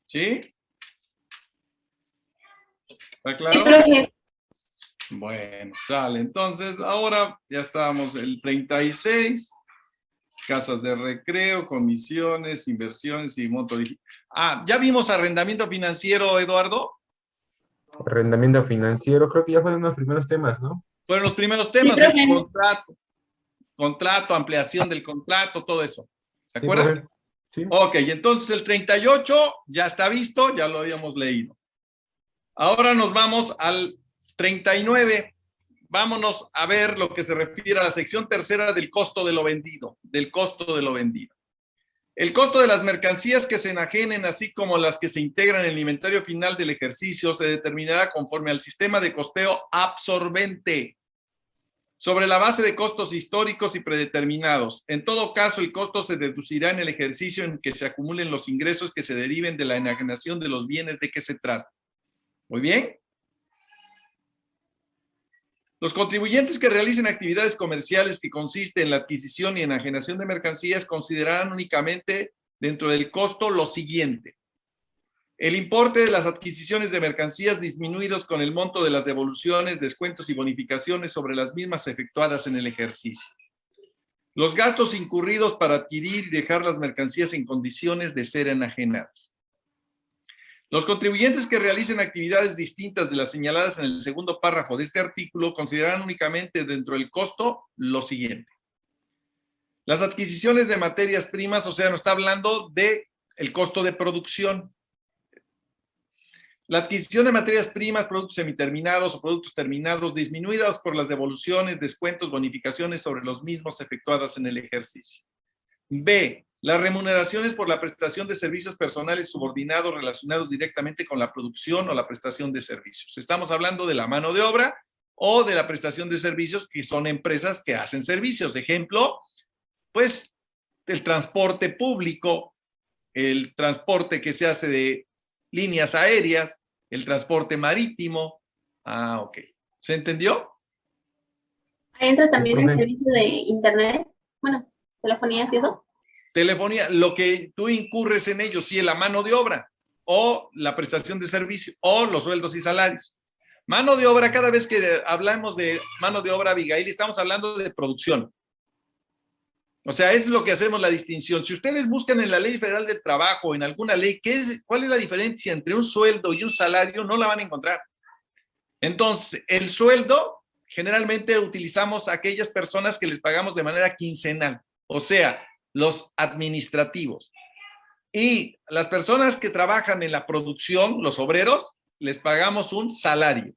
¿Sí? ¿Está claro? Sí, profe. Bueno, sale. Entonces, ahora ya estábamos el 36. Casas de recreo, comisiones, inversiones y monto. Ah, ¿ya vimos arrendamiento financiero, Eduardo? Arrendamiento financiero, creo que ya fueron los primeros temas, ¿no? Fueron los primeros Sí, temas, el profe. contrato, ampliación del contrato, todo eso. ¿Se Sí, acuerdan? profe. Sí. Ok, entonces el 38 ya está visto, ya lo habíamos leído. Ahora nos vamos al 39. Vámonos a ver lo que se refiere a la sección tercera del costo de lo vendido, del costo de lo vendido. El costo de las mercancías que se enajenen, así como las que se integran en el inventario final del ejercicio, se determinará conforme al sistema de costeo absorbente, sobre la base de costos históricos y predeterminados. En todo caso, el costo se deducirá en el ejercicio en que se acumulen los ingresos que se deriven de la enajenación de los bienes de que se trata. Muy bien. Los contribuyentes que realicen actividades comerciales que consisten en la adquisición y enajenación de mercancías considerarán únicamente dentro del costo lo siguiente: el importe de las adquisiciones de mercancías disminuidos con el monto de las devoluciones, descuentos y bonificaciones sobre las mismas efectuadas en el ejercicio. Los gastos incurridos para adquirir y dejar las mercancías en condiciones de ser enajenadas. Los contribuyentes que realicen actividades distintas de las señaladas en el segundo párrafo de este artículo considerarán únicamente dentro del costo lo siguiente: las adquisiciones de materias primas, o sea, nos está hablando de el costo de producción. La adquisición de materias primas, productos semiterminados o productos terminados disminuidos por las devoluciones, descuentos, bonificaciones sobre los mismos efectuadas en el ejercicio. B. Las remuneraciones por la prestación de servicios personales subordinados relacionados directamente con la producción o la prestación de servicios. Estamos hablando de la mano de obra o de la prestación de servicios, que son empresas que hacen servicios. Ejemplo, pues el transporte público, el transporte que se hace de líneas aéreas, el transporte marítimo. Ah, ok. ¿Se entendió? Ahí entra Sí, también el profe. servicio de internet. Bueno, telefonía, ¿sí eso? Telefonía, lo que tú incurres en ello, sí, es la mano de obra o la prestación de servicio o los sueldos y salarios. Mano de obra, cada vez que hablamos de mano de obra, Abigail, estamos hablando de producción. O sea, es lo que hacemos la distinción. Si ustedes buscan en la Ley Federal del Trabajo, en alguna ley, ¿cuál es la diferencia entre un sueldo y un salario? No la van a encontrar. Entonces, el sueldo, generalmente utilizamos a aquellas personas que les pagamos de manera quincenal, o sea, los administrativos. Y las personas que trabajan en la producción, los obreros, les pagamos un salario.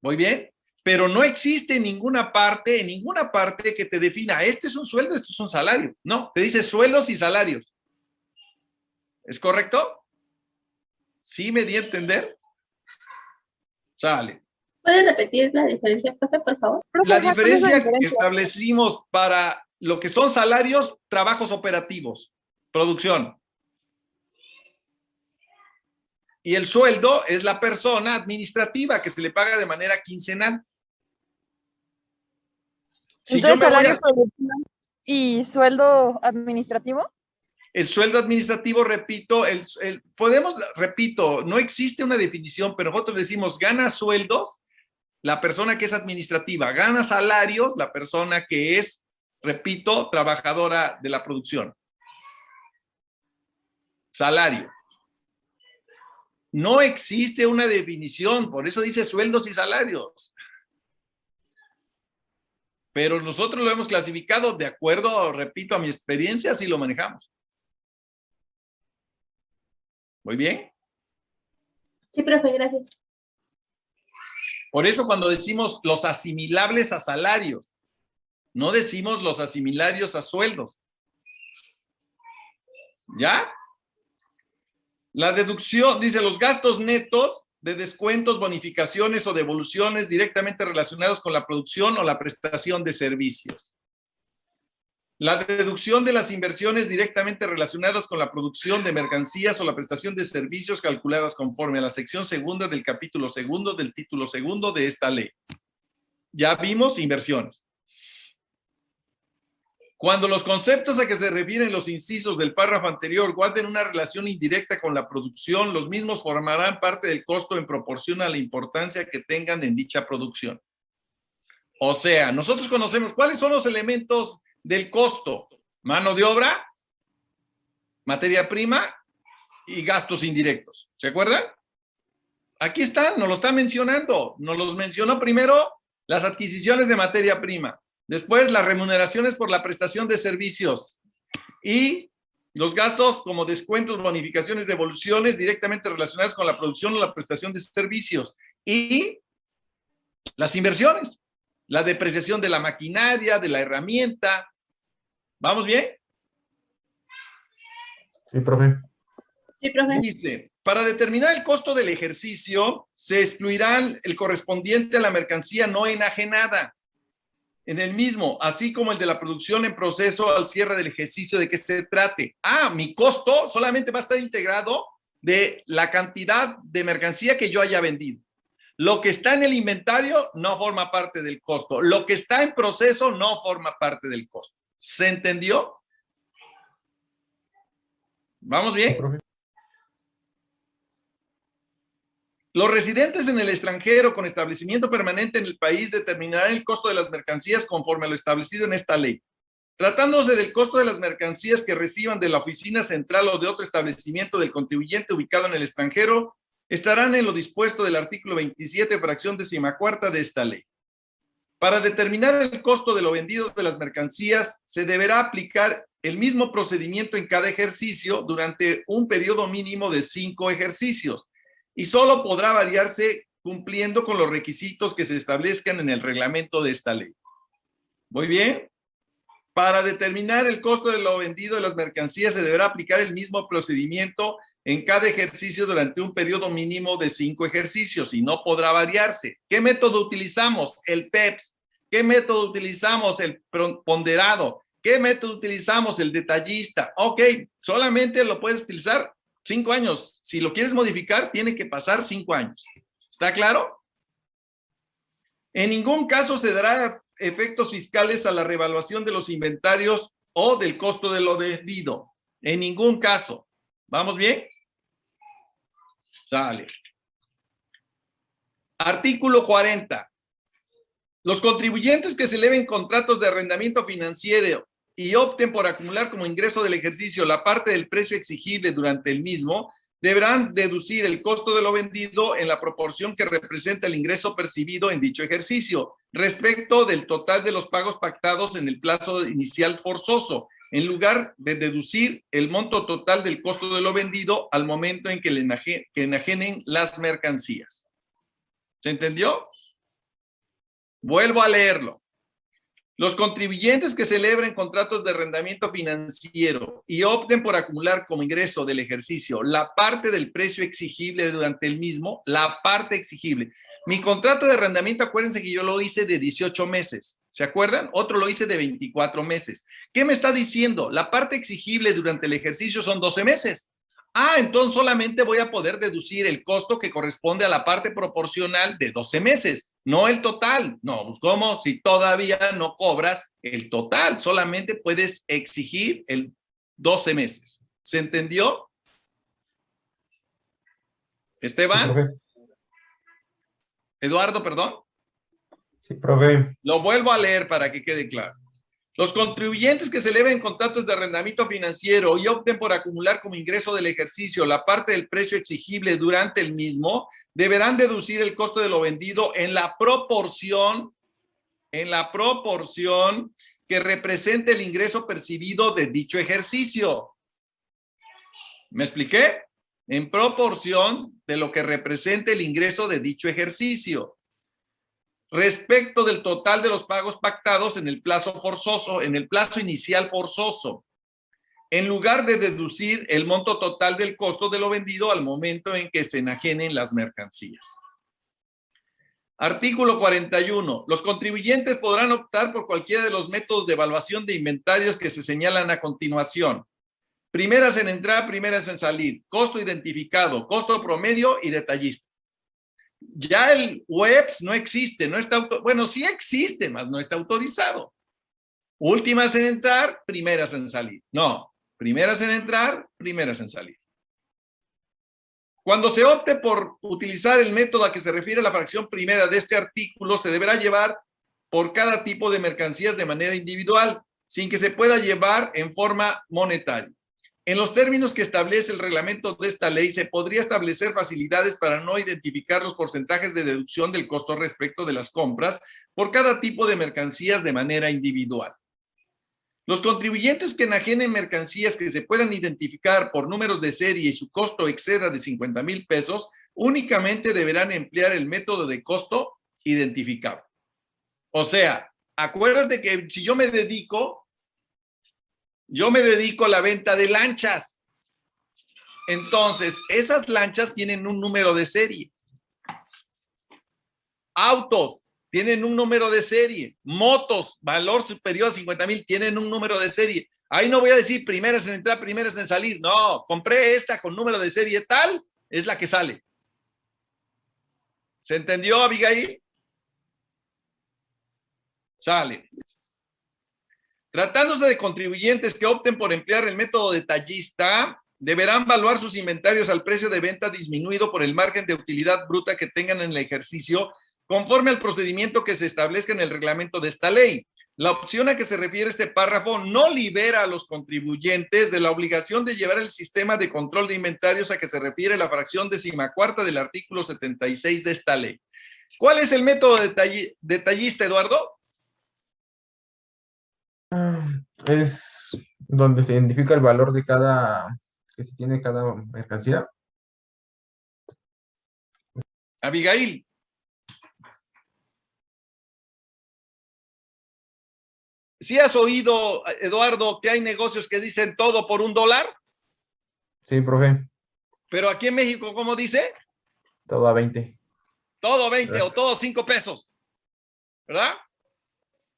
¿Muy bien? Pero no existe en ninguna parte que te defina, este es un sueldo, este es un salario. No, te dice sueldos y salarios. ¿Es correcto? ¿Sí me di a entender? Sale. ¿Puedes repetir la diferencia, profe, por favor? La Profe, ¿cuál es la diferencia que diferencia? establecimos para lo que son salarios, trabajos operativos, producción. Y el sueldo es la persona administrativa que se le paga de manera quincenal. Si yo Entonces, me voy salario, a... producción y sueldo administrativo. El sueldo administrativo, repito, repito, no existe una definición, pero nosotros decimos gana sueldos la persona que es administrativa, gana salarios la persona que es, repito, trabajadora de la producción. Salario. No existe una definición, por eso dice sueldos y salarios. Pero nosotros lo hemos clasificado de acuerdo, repito, a mi experiencia, así lo manejamos. ¿Muy bien? Sí, profe, gracias. Por eso cuando decimos los asimilables a salarios, no decimos los asimilarios a sueldos. ¿Ya? La deducción, dice, los gastos netos de descuentos, bonificaciones o devoluciones directamente relacionados con la producción o la prestación de servicios. La deducción de las inversiones directamente relacionadas con la producción de mercancías o la prestación de servicios calculadas conforme a la sección segunda del capítulo segundo del título segundo de esta ley. Ya vimos inversiones. Cuando los conceptos a que se refieren los incisos del párrafo anterior guarden una relación indirecta con la producción, los mismos formarán parte del costo en proporción a la importancia que tengan en dicha producción. O sea, nosotros conocemos cuáles son los elementos del costo: mano de obra, materia prima y gastos indirectos. ¿Se acuerdan? Aquí están, nos lo está mencionando. Nos los mencionó primero las adquisiciones de materia prima, después las remuneraciones por la prestación de servicios y los gastos como descuentos, bonificaciones, devoluciones directamente relacionadas con la producción o la prestación de servicios y las inversiones, la depreciación de la maquinaria, de la herramienta. ¿Vamos bien? Sí, profe. Sí, profe. Dice, para determinar el costo del ejercicio, se excluirán el correspondiente a la mercancía no enajenada en el mismo, así como el de la producción en proceso al cierre del ejercicio de que se trate. Mi costo solamente va a estar integrado de la cantidad de mercancía que yo haya vendido. Lo que está en el inventario no forma parte del costo. Lo que está en proceso no forma parte del costo. ¿Se entendió? ¿Vamos bien? Sí, profe. Los residentes en el extranjero con establecimiento permanente en el país determinarán el costo de las mercancías conforme a lo establecido en esta ley. Tratándose del costo de las mercancías que reciban de la oficina central o de otro establecimiento del contribuyente ubicado en el extranjero, estarán en lo dispuesto del artículo 27, fracción 14ª de esta ley. Para determinar el costo de lo vendido de las mercancías, se deberá aplicar el mismo procedimiento en cada ejercicio durante un periodo mínimo de 5 ejercicios y solo podrá variarse cumpliendo con los requisitos que se establezcan en el reglamento de esta ley. ¿Muy bien? Para determinar el costo de lo vendido de las mercancías, se deberá aplicar el mismo procedimiento en cada ejercicio durante un periodo mínimo de 5 ejercicios y no podrá variarse. ¿Qué método utilizamos? El PEPS. ¿Qué método utilizamos? El ponderado. ¿Qué método utilizamos? El detallista. Ok, solamente lo puedes utilizar 5 años. Si lo quieres modificar, tiene que pasar 5 años. ¿Está claro? En ningún caso se dará efectos fiscales a la revaluación de los inventarios o del costo de lo vendido. En ningún caso. ¿Vamos bien? Sale. Artículo 40. Los contribuyentes que se eleven contratos de arrendamiento financiero y opten por acumular como ingreso del ejercicio la parte del precio exigible durante el mismo, deberán deducir el costo de lo vendido en la proporción que representa el ingreso percibido en dicho ejercicio, respecto del total de los pagos pactados en el plazo inicial forzoso, en lugar de deducir el monto total del costo de lo vendido al momento en que enajenen las mercancías. ¿Se entendió? Vuelvo a leerlo. Los contribuyentes que celebren contratos de arrendamiento financiero y opten por acumular como ingreso del ejercicio la parte del precio exigible durante el mismo, la parte exigible. Mi contrato de arrendamiento, acuérdense que yo lo hice de 18 meses, ¿se acuerdan? Otro lo hice de 24 meses. ¿Qué me está diciendo? La parte exigible durante el ejercicio son 12 meses. Entonces solamente voy a poder deducir el costo que corresponde a la parte proporcional de 12 meses, no el total. No, pues ¿cómo? Si todavía no cobras el total, solamente puedes exigir el 12 meses. ¿Se entendió? Esteban. Sí, profe. Eduardo, perdón. Sí, profe. Lo vuelvo a leer para que quede claro. Los contribuyentes que se eleven contratos de arrendamiento financiero y opten por acumular como ingreso del ejercicio la parte del precio exigible durante el mismo, deberán deducir el costo de lo vendido en la proporción que represente el ingreso percibido de dicho ejercicio. ¿Me expliqué? En proporción de lo que represente el ingreso de dicho ejercicio, respecto del total de los pagos pactados en el plazo forzoso, en el plazo inicial forzoso, en lugar de deducir el monto total del costo de lo vendido al momento en que se enajenen las mercancías. Artículo 41. Los contribuyentes podrán optar por cualquiera de los métodos de evaluación de inventarios que se señalan a continuación. Primeras en entrar, primeras en salir, costo identificado, costo promedio y detallista. Ya el WEPS no existe, no está bueno, sí existe, mas no está autorizado. Últimas en entrar, primeras en salir. No, primeras en entrar, primeras en salir. Cuando se opte por utilizar el método a que se refiere la fracción primera de este artículo, se deberá llevar por cada tipo de mercancías de manera individual, sin que se pueda llevar en forma monetaria. En los términos que establece el reglamento de esta ley, se podría establecer facilidades para no identificar los porcentajes de deducción del costo respecto de las compras por cada tipo de mercancías de manera individual. Los contribuyentes que enajenen mercancías que se puedan identificar por números de serie y su costo exceda de 50,000 pesos, únicamente deberán emplear el método de costo identificable. O sea, acuérdate que si yo me dedico a la venta de lanchas. Entonces, esas lanchas tienen un número de serie. Autos tienen un número de serie. Motos, valor superior a 50,000, tienen un número de serie. Ahí no voy a decir primeras en entrar, primeras en salir. No, compré esta con número de serie tal, es la que sale. ¿Se entendió, Abigail? Sale. Tratándose de contribuyentes que opten por emplear el método detallista, deberán valuar sus inventarios al precio de venta disminuido por el margen de utilidad bruta que tengan en el ejercicio, conforme al procedimiento que se establezca en el reglamento de esta ley. La opción a que se refiere este párrafo no libera a los contribuyentes de la obligación de llevar el sistema de control de inventarios a que se refiere la fracción 14ª del artículo 76 de esta ley. ¿Cuál es el método detallista, Eduardo? Es donde se identifica el valor de que se tiene cada mercancía. Abigail. ¿Sí has oído, Eduardo, que hay negocios que dicen todo por $1? Sí, profe. Pero aquí en México, ¿cómo dice? Todo a 20. Todo 20 o todo 5 pesos. ¿Verdad?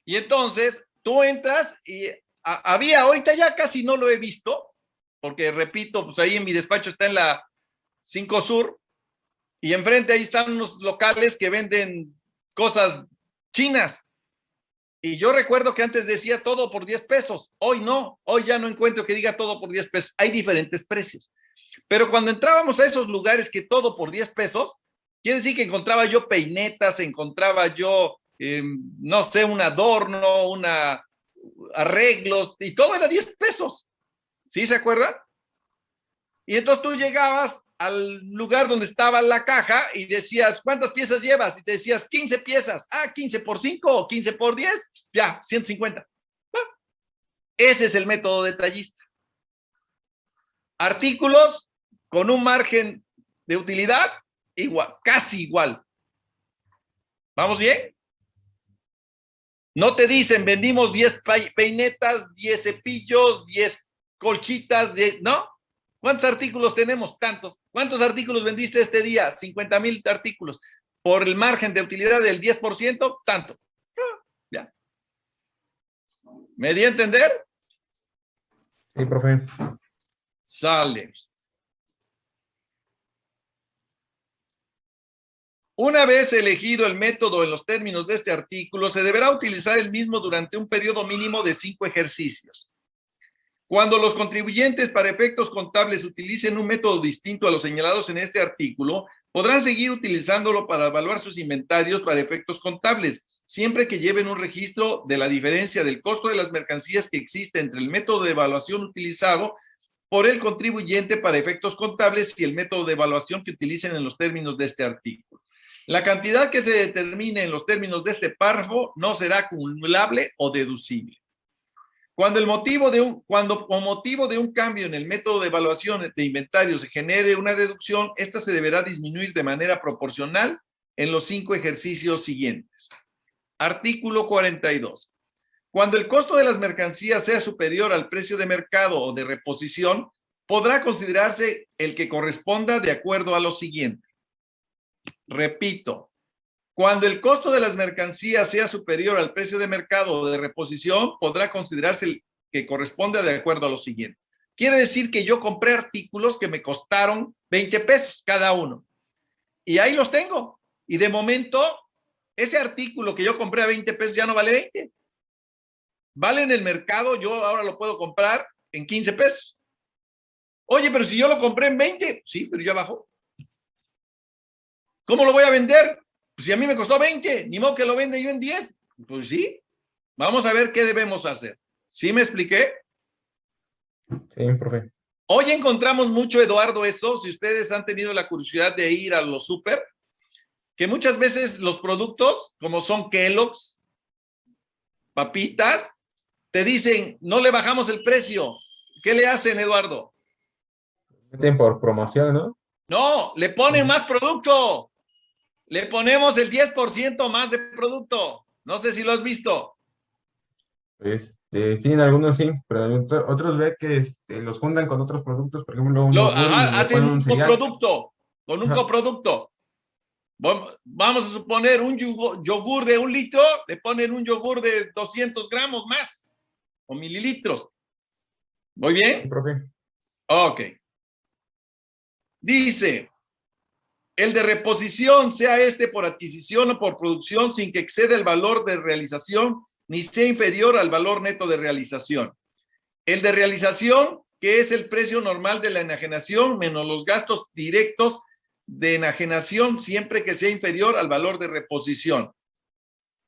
Y entonces tú entras y ahorita ya casi no lo he visto, porque repito, pues ahí en mi despacho está en la 5 Sur, y enfrente ahí están unos locales que venden cosas chinas. Y yo recuerdo que antes decía todo por 10 pesos. Hoy no, hoy ya no encuentro que diga todo por 10 pesos. Hay diferentes precios. Pero cuando entrábamos a esos lugares que todo por 10 pesos, quiere decir que encontraba yo peinetas, encontraba yo, no sé, un adorno, arreglos, y todo era 10 pesos. ¿Sí se acuerdan? Y entonces tú llegabas al lugar donde estaba la caja y decías, ¿cuántas piezas llevas? Y te decías, 15 piezas. 15 por 5 o 15 por 10, ya, 150. Ese es el método detallista. Artículos con un margen de utilidad igual, casi igual. ¿Vamos bien? No te dicen, vendimos 10 peinetas, 10 cepillos, 10 colchitas, ¿no? ¿Cuántos artículos tenemos? Tantos. ¿Cuántos artículos vendiste este día? 50,000 artículos. Por el margen de utilidad del 10%, tanto. Ya. ¿Me di a entender? Sí, profe. Sale. Una vez elegido el método en los términos de este artículo, se deberá utilizar el mismo durante un periodo mínimo de 5 ejercicios. Cuando los contribuyentes para efectos contables utilicen un método distinto a los señalados en este artículo, podrán seguir utilizándolo para evaluar sus inventarios para efectos contables, siempre que lleven un registro de la diferencia del costo de las mercancías que existe entre el método de evaluación utilizado por el contribuyente para efectos contables y el método de evaluación que utilicen en los términos de este artículo. La cantidad que se determine en los términos de este párrafo no será acumulable o deducible. Cuando por motivo de un cambio en el método de evaluación de inventario se genere una deducción, esta se deberá disminuir de manera proporcional en los 5 ejercicios siguientes. Artículo 42. Cuando el costo de las mercancías sea superior al precio de mercado o de reposición, podrá considerarse el que corresponda de acuerdo a lo siguiente. Repito, cuando el costo de las mercancías sea superior al precio de mercado o de reposición, podrá considerarse el que corresponde de acuerdo a lo siguiente. Quiere decir que yo compré artículos que me costaron 20 pesos cada uno. Y ahí los tengo. Y de momento, ese artículo que yo compré a 20 pesos ya no vale 20. vale en el mercado, yo ahora lo puedo comprar en 15 pesos. Oye, pero si yo lo compré en 20, sí, pero ya bajó. ¿Cómo lo voy a vender? Pues si a mí me costó 20, ni modo que lo vende yo en 10. Pues sí, vamos a ver qué debemos hacer. ¿Sí me expliqué? Sí, profe. Hoy encontramos mucho, Eduardo, eso, si ustedes han tenido la curiosidad de ir a los súper, que muchas veces los productos, como son Kellogg's, papitas, te dicen, no le bajamos el precio. ¿Qué le hacen, Eduardo? Meten por promoción, ¿no? No, le ponen más producto. Le ponemos el 10% más de producto. No sé si lo has visto. Sí, en algunos sí, pero en otros ve que los juntan con otros productos, por ejemplo, un yogur y le Hacen ponen un un cereal. coproducto, con un Ajá. coproducto. Vamos a suponer un yogur de 1 litro, le ponen un yogur de 200 gramos más, o mililitros. ¿Muy Sí, bien? profe. Ok. Dice, el de reposición, sea este por adquisición o por producción, sin que exceda el valor de realización, ni sea inferior al valor neto de realización. El de realización, que es el precio normal de la enajenación, menos los gastos directos de enajenación, siempre que sea inferior al valor de reposición.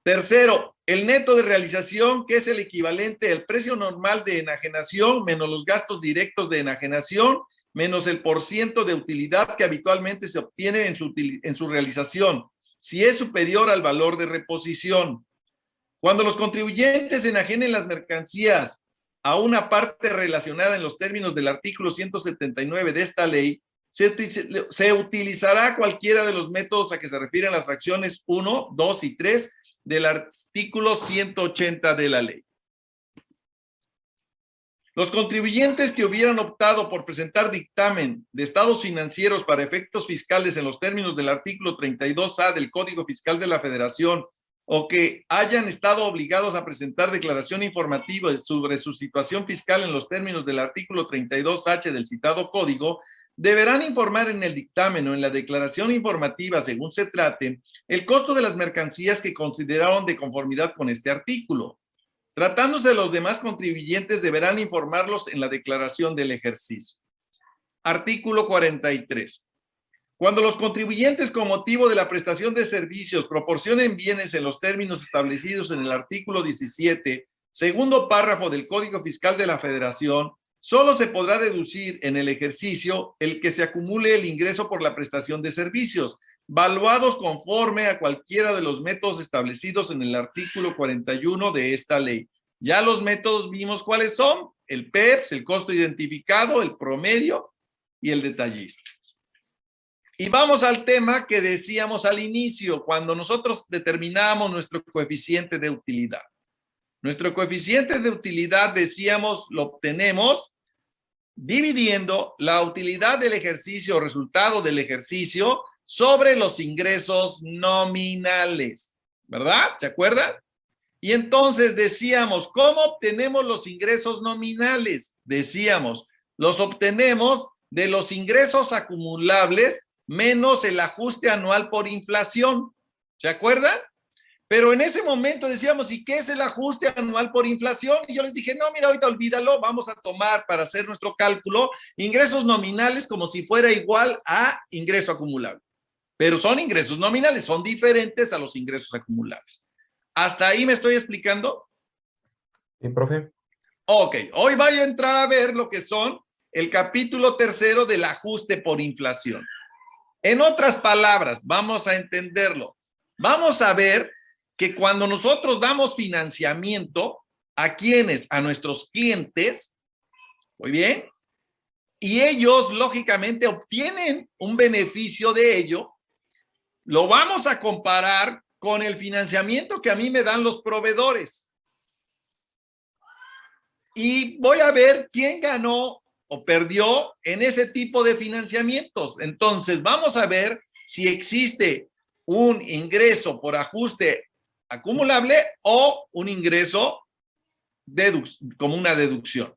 Tercero, el neto de realización, que es el equivalente al precio normal de enajenación, menos los gastos directos de enajenación, menos el % de utilidad que habitualmente se obtiene en su realización, si es superior al valor de reposición. Cuando los contribuyentes enajenen las mercancías a una parte relacionada en los términos del artículo 179 de esta ley, se utilizará cualquiera de los métodos a que se refieren las fracciones 1, 2 y 3 del artículo 180 de la ley. Los contribuyentes que hubieran optado por presentar dictamen de estados financieros para efectos fiscales en los términos del artículo 32A del Código Fiscal de la Federación o que hayan estado obligados a presentar declaración informativa sobre su situación fiscal en los términos del artículo 32H del citado código, deberán informar en el dictamen o en la declaración informativa, según se trate, el costo de las mercancías que consideraron de conformidad con este artículo. Tratándose de los demás contribuyentes, deberán informarlos en la declaración del ejercicio. Artículo 43. Cuando los contribuyentes con motivo de la prestación de servicios proporcionen bienes en los términos establecidos en el artículo 17, segundo párrafo del Código Fiscal de la Federación, solo se podrá deducir en el ejercicio el que se acumule el ingreso por la prestación de servicios, valuados conforme a cualquiera de los métodos establecidos en el artículo 41 de esta ley. Ya los métodos vimos cuáles son: el PEPS, el costo identificado, el promedio y el detallista. Y vamos al tema que decíamos al inicio, cuando nosotros determinamos nuestro coeficiente de utilidad. Nuestro coeficiente de utilidad, decíamos, lo obtenemos dividiendo la utilidad del ejercicio o resultado del ejercicio sobre los ingresos nominales, ¿verdad? ¿Se acuerdan? Y entonces decíamos, ¿cómo obtenemos los ingresos nominales? Decíamos, los obtenemos de los ingresos acumulables menos el ajuste anual por inflación. ¿Se acuerdan? Pero en ese momento decíamos, ¿y qué es el ajuste anual por inflación? Y yo les dije, no, mira, ahorita olvídalo, vamos a tomar para hacer nuestro cálculo ingresos nominales como si fuera igual a ingreso acumulable. Pero son ingresos nominales, son diferentes a los ingresos acumulables. ¿Hasta ahí me estoy explicando? Sí, profe. Ok, hoy voy a entrar a ver lo que son el capítulo 3 del ajuste por inflación. En otras palabras, vamos a entenderlo. Vamos a ver que cuando nosotros damos financiamiento, ¿a quiénes? A nuestros clientes, muy bien, y ellos lógicamente obtienen un beneficio de ello, lo vamos a comparar con el financiamiento que a mí me dan los proveedores. Y voy a ver quién ganó o perdió en ese tipo de financiamientos. Entonces, vamos a ver si existe un ingreso por ajuste acumulable o un ingreso como una deducción.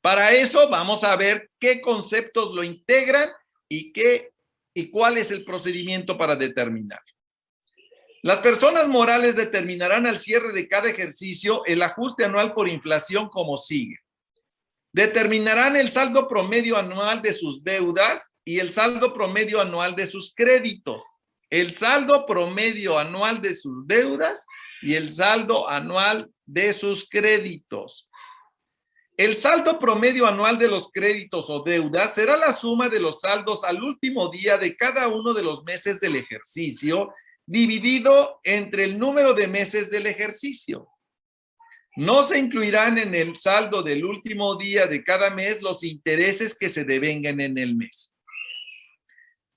Para eso vamos a ver qué conceptos lo integran y cuál es el procedimiento para determinar. Las personas morales determinarán al cierre de cada ejercicio el ajuste anual por inflación como sigue. Determinarán el saldo promedio anual de sus deudas y el saldo promedio anual de sus créditos. El saldo promedio anual de sus deudas y el saldo anual de sus créditos. El saldo promedio anual de los créditos o deudas será la suma de los saldos al último día de cada uno de los meses del ejercicio, dividido entre el número de meses del ejercicio. No se incluirán en el saldo del último día de cada mes los intereses que se devengan en el mes.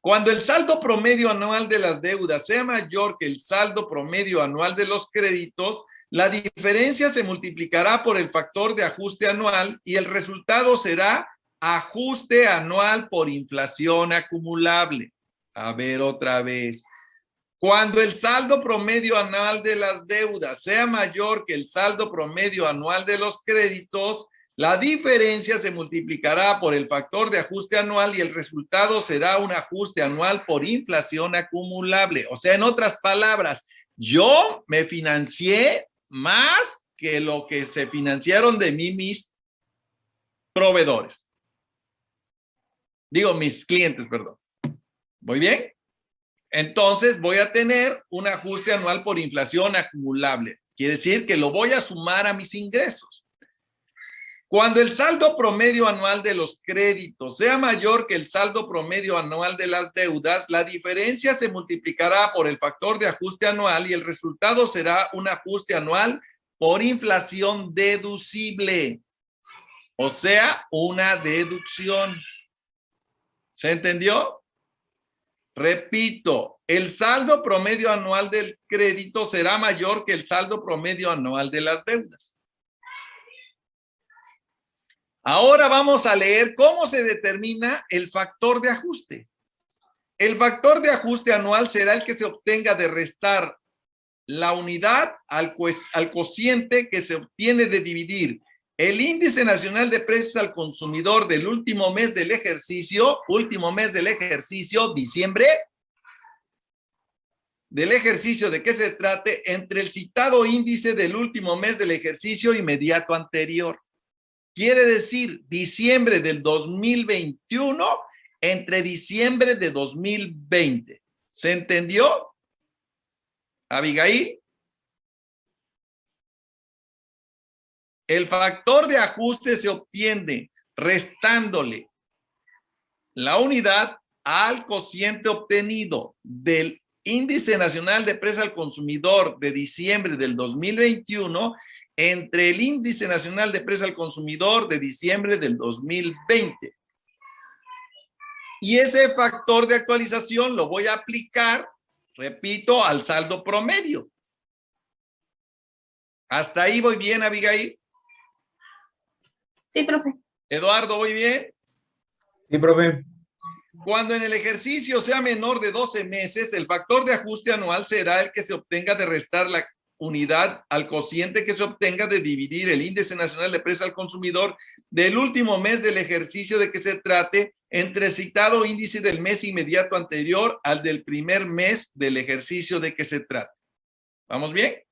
Cuando el saldo promedio anual de las deudas sea mayor que el saldo promedio anual de los créditos, la diferencia se multiplicará por el factor de ajuste anual y el resultado será ajuste anual por inflación acumulable. A ver otra vez. Cuando el saldo promedio anual de las deudas sea mayor que el saldo promedio anual de los créditos, la diferencia se multiplicará por el factor de ajuste anual y el resultado será un ajuste anual por inflación acumulable. O sea, en otras palabras, yo me financié más que lo que se financiaron de mí mis proveedores. Digo, mis clientes, perdón. ¿Muy bien? Entonces voy a tener un ajuste anual por inflación acumulable. Quiere decir que lo voy a sumar a mis ingresos. Cuando el saldo promedio anual de los créditos sea mayor que el saldo promedio anual de las deudas, la diferencia se multiplicará por el factor de ajuste anual y el resultado será un ajuste anual por inflación deducible. O sea, una deducción. ¿Se entendió? Repito, el saldo promedio anual del crédito será mayor que el saldo promedio anual de las deudas. Ahora vamos a leer cómo se determina el factor de ajuste. El factor de ajuste anual será el que se obtenga de restar la unidad al cociente que se obtiene de dividir el índice nacional de precios al consumidor del último mes del ejercicio, diciembre, del ejercicio de que se trate, entre el citado índice del último mes del ejercicio inmediato anterior. Quiere decir, diciembre del 2021 entre diciembre de 2020. ¿Se entendió, Abigail? El factor de ajuste se obtiene restándole la unidad al cociente obtenido del Índice Nacional de Precios al Consumidor de diciembre del 2021 entre el Índice Nacional de Precios al Consumidor de diciembre del 2020. Y ese factor de actualización lo voy a aplicar, repito, al saldo promedio. ¿Hasta ahí voy bien, Abigail? Sí, profe. Eduardo, ¿voy bien? Sí, profe. Cuando en el ejercicio sea menor de 12 meses, el factor de ajuste anual será el que se obtenga de restar la unidad al cociente que se obtenga de dividir el Índice Nacional de Precios al Consumidor del último mes del ejercicio de que se trate entre citado índice del mes inmediato anterior al del primer mes del ejercicio de que se trate. ¿Vamos bien?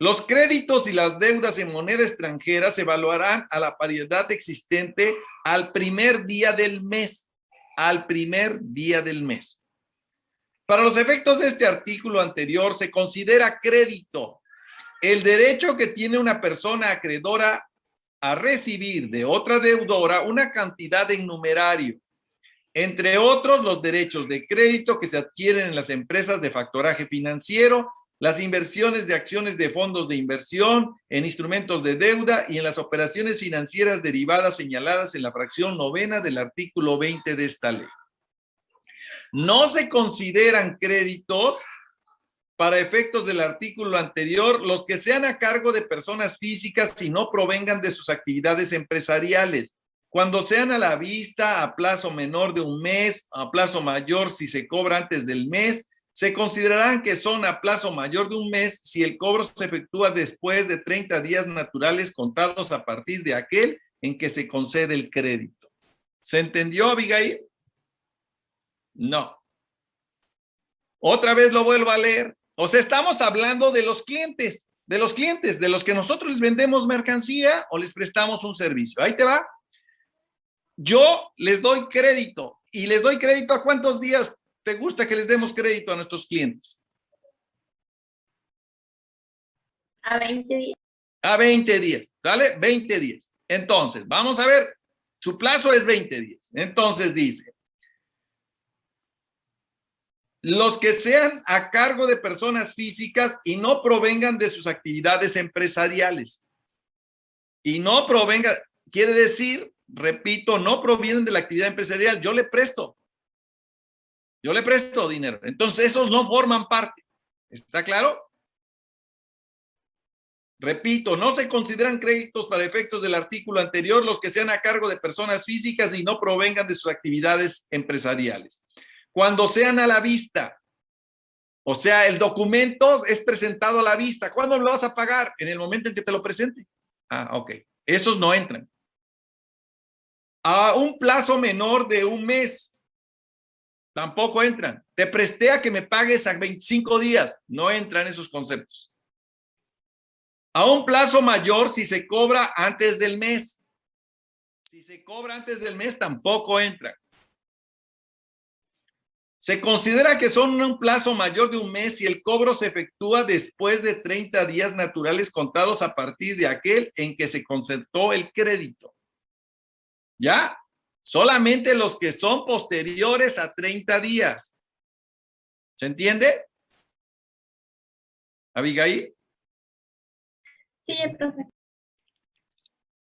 Los créditos y las deudas en moneda extranjera se evaluarán a la paridad existente al primer día del mes. Al primer día del mes. Para los efectos de este artículo anterior, se considera crédito el derecho que tiene una persona acreedora a recibir de otra deudora una cantidad en numerario, entre otros los derechos de crédito que se adquieren en las empresas de factoraje financiero, las inversiones de acciones de fondos de inversión, en instrumentos de deuda y en las operaciones financieras derivadas señaladas en la fracción 9ª del artículo 20 de esta ley. No se consideran créditos para efectos del artículo anterior los que sean a cargo de personas físicas y no provengan de sus actividades empresariales, cuando sean a la vista a plazo menor de un mes, a plazo mayor si se cobra antes del mes, se considerarán que son a plazo mayor de un mes si el cobro se efectúa después de 30 días naturales contados a partir de aquel en que se concede el crédito. ¿Se entendió, Abigail? No. Otra vez lo vuelvo a leer. O sea, estamos hablando de los clientes, de los que nosotros les vendemos mercancía o les prestamos un servicio. Ahí te va. Yo les doy crédito. ¿Y les doy crédito a cuántos días te gusta que les demos crédito a nuestros clientes? A 20 días. A 20 días, ¿vale? 20 días. Entonces, vamos a ver, su plazo es 20 días. Entonces dice, los que sean a cargo de personas físicas y no provengan de sus actividades empresariales. Y no provenga, quiere decir, repito, no provienen de la actividad empresarial, yo le presto dinero. Entonces, esos no forman parte. ¿Está claro? Repito, no se consideran créditos para efectos del artículo anterior los que sean a cargo de personas físicas y no provengan de sus actividades empresariales. Cuando sean a la vista, o sea, el documento es presentado a la vista. ¿Cuándo lo vas a pagar? En el momento en que te lo presente. Ah, ok. Esos no entran. A un plazo menor de un mes, tampoco entran. Te presté a que me pagues a 25 días. No entran esos conceptos. A un plazo mayor si se cobra antes del mes. Si se cobra antes del mes, tampoco entra. Se considera que son un plazo mayor de un mes si el cobro se efectúa después de 30 días naturales contados a partir de aquel en que se concertó el crédito. ¿Ya? Solamente los que son posteriores a 30 días. ¿Se entiende? Abigail. Sí, profe.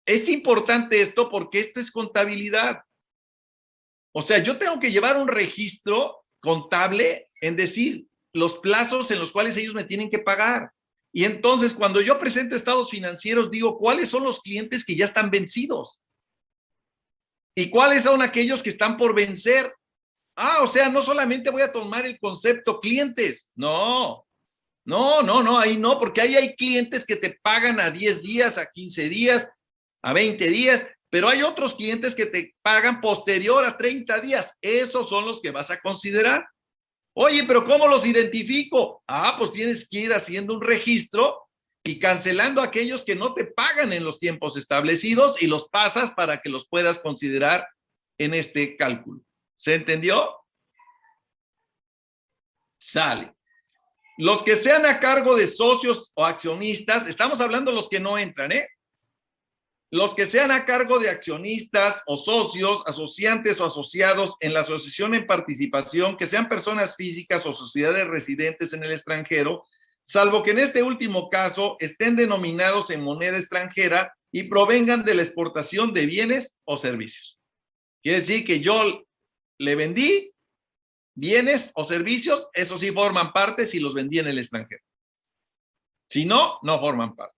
Es importante esto porque esto es contabilidad. O sea, yo tengo que llevar un registro contable en decir los plazos en los cuales ellos me tienen que pagar. Y entonces, cuando yo presento estados financieros, digo, ¿cuáles son los clientes que ya están vencidos? ¿Y cuáles son aquellos que están por vencer? Ah, o sea, no solamente voy a tomar el concepto clientes. No, ahí no, porque ahí hay clientes que te pagan a 10 días, a 15 días, a 20 días, pero hay otros clientes que te pagan posterior a 30 días. Esos son los que vas a considerar. Oye, pero ¿cómo los identifico? Ah, pues tienes que ir haciendo un registro y cancelando aquellos que no te pagan en los tiempos establecidos y los pasas para que los puedas considerar en este cálculo. ¿Se entendió? Sale. Los que sean a cargo de socios o accionistas, estamos hablando de los que no entran, ¿eh? Los que sean a cargo de accionistas o socios, asociantes o asociados en la asociación en participación, que sean personas físicas o sociedades residentes en el extranjero, salvo que en este último caso estén denominados en moneda extranjera y provengan de la exportación de bienes o servicios. Quiere decir que yo le vendí bienes o servicios, esos sí forman parte si los vendí en el extranjero. Si no, no forman parte.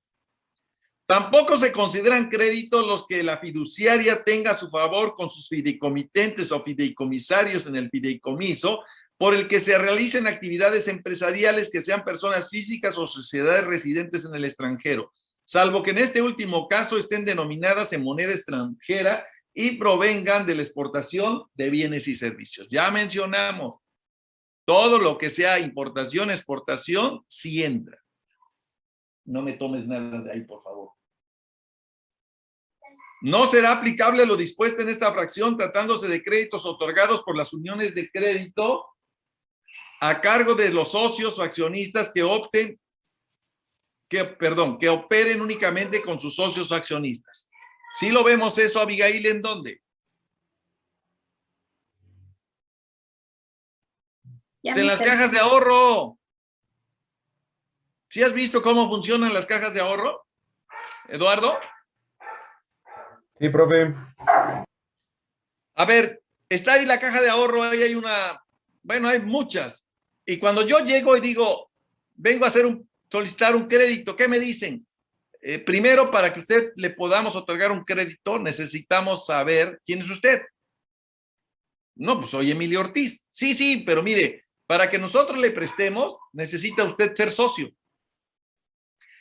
Tampoco se consideran créditos los que la fiduciaria tenga a su favor con sus fideicomitentes o fideicomisarios en el fideicomiso, por el que se realicen actividades empresariales que sean personas físicas o sociedades residentes en el extranjero, salvo que en este último caso estén denominadas en moneda extranjera y provengan de la exportación de bienes y servicios. Ya mencionamos, todo lo que sea importación, exportación, sí entra. No me tomes nada de ahí, por favor. No será aplicable lo dispuesto en esta fracción tratándose de créditos otorgados por las uniones de crédito a cargo de los socios o accionistas que operen únicamente con sus socios o accionistas. ¿Sí lo vemos eso, Abigail, en dónde? Ya En las cajas de ahorro. ¿Sí has visto cómo funcionan las cajas de ahorro, Eduardo? Sí, profe. A ver, está ahí la caja de ahorro, ahí hay hay muchas. Y cuando yo llego y digo, vengo a solicitar un crédito, ¿qué me dicen? Primero, para que usted le podamos otorgar un crédito, necesitamos saber quién es usted. No, pues soy Emilio Ortiz. Sí, pero mire, para que nosotros le prestemos, necesita usted ser socio.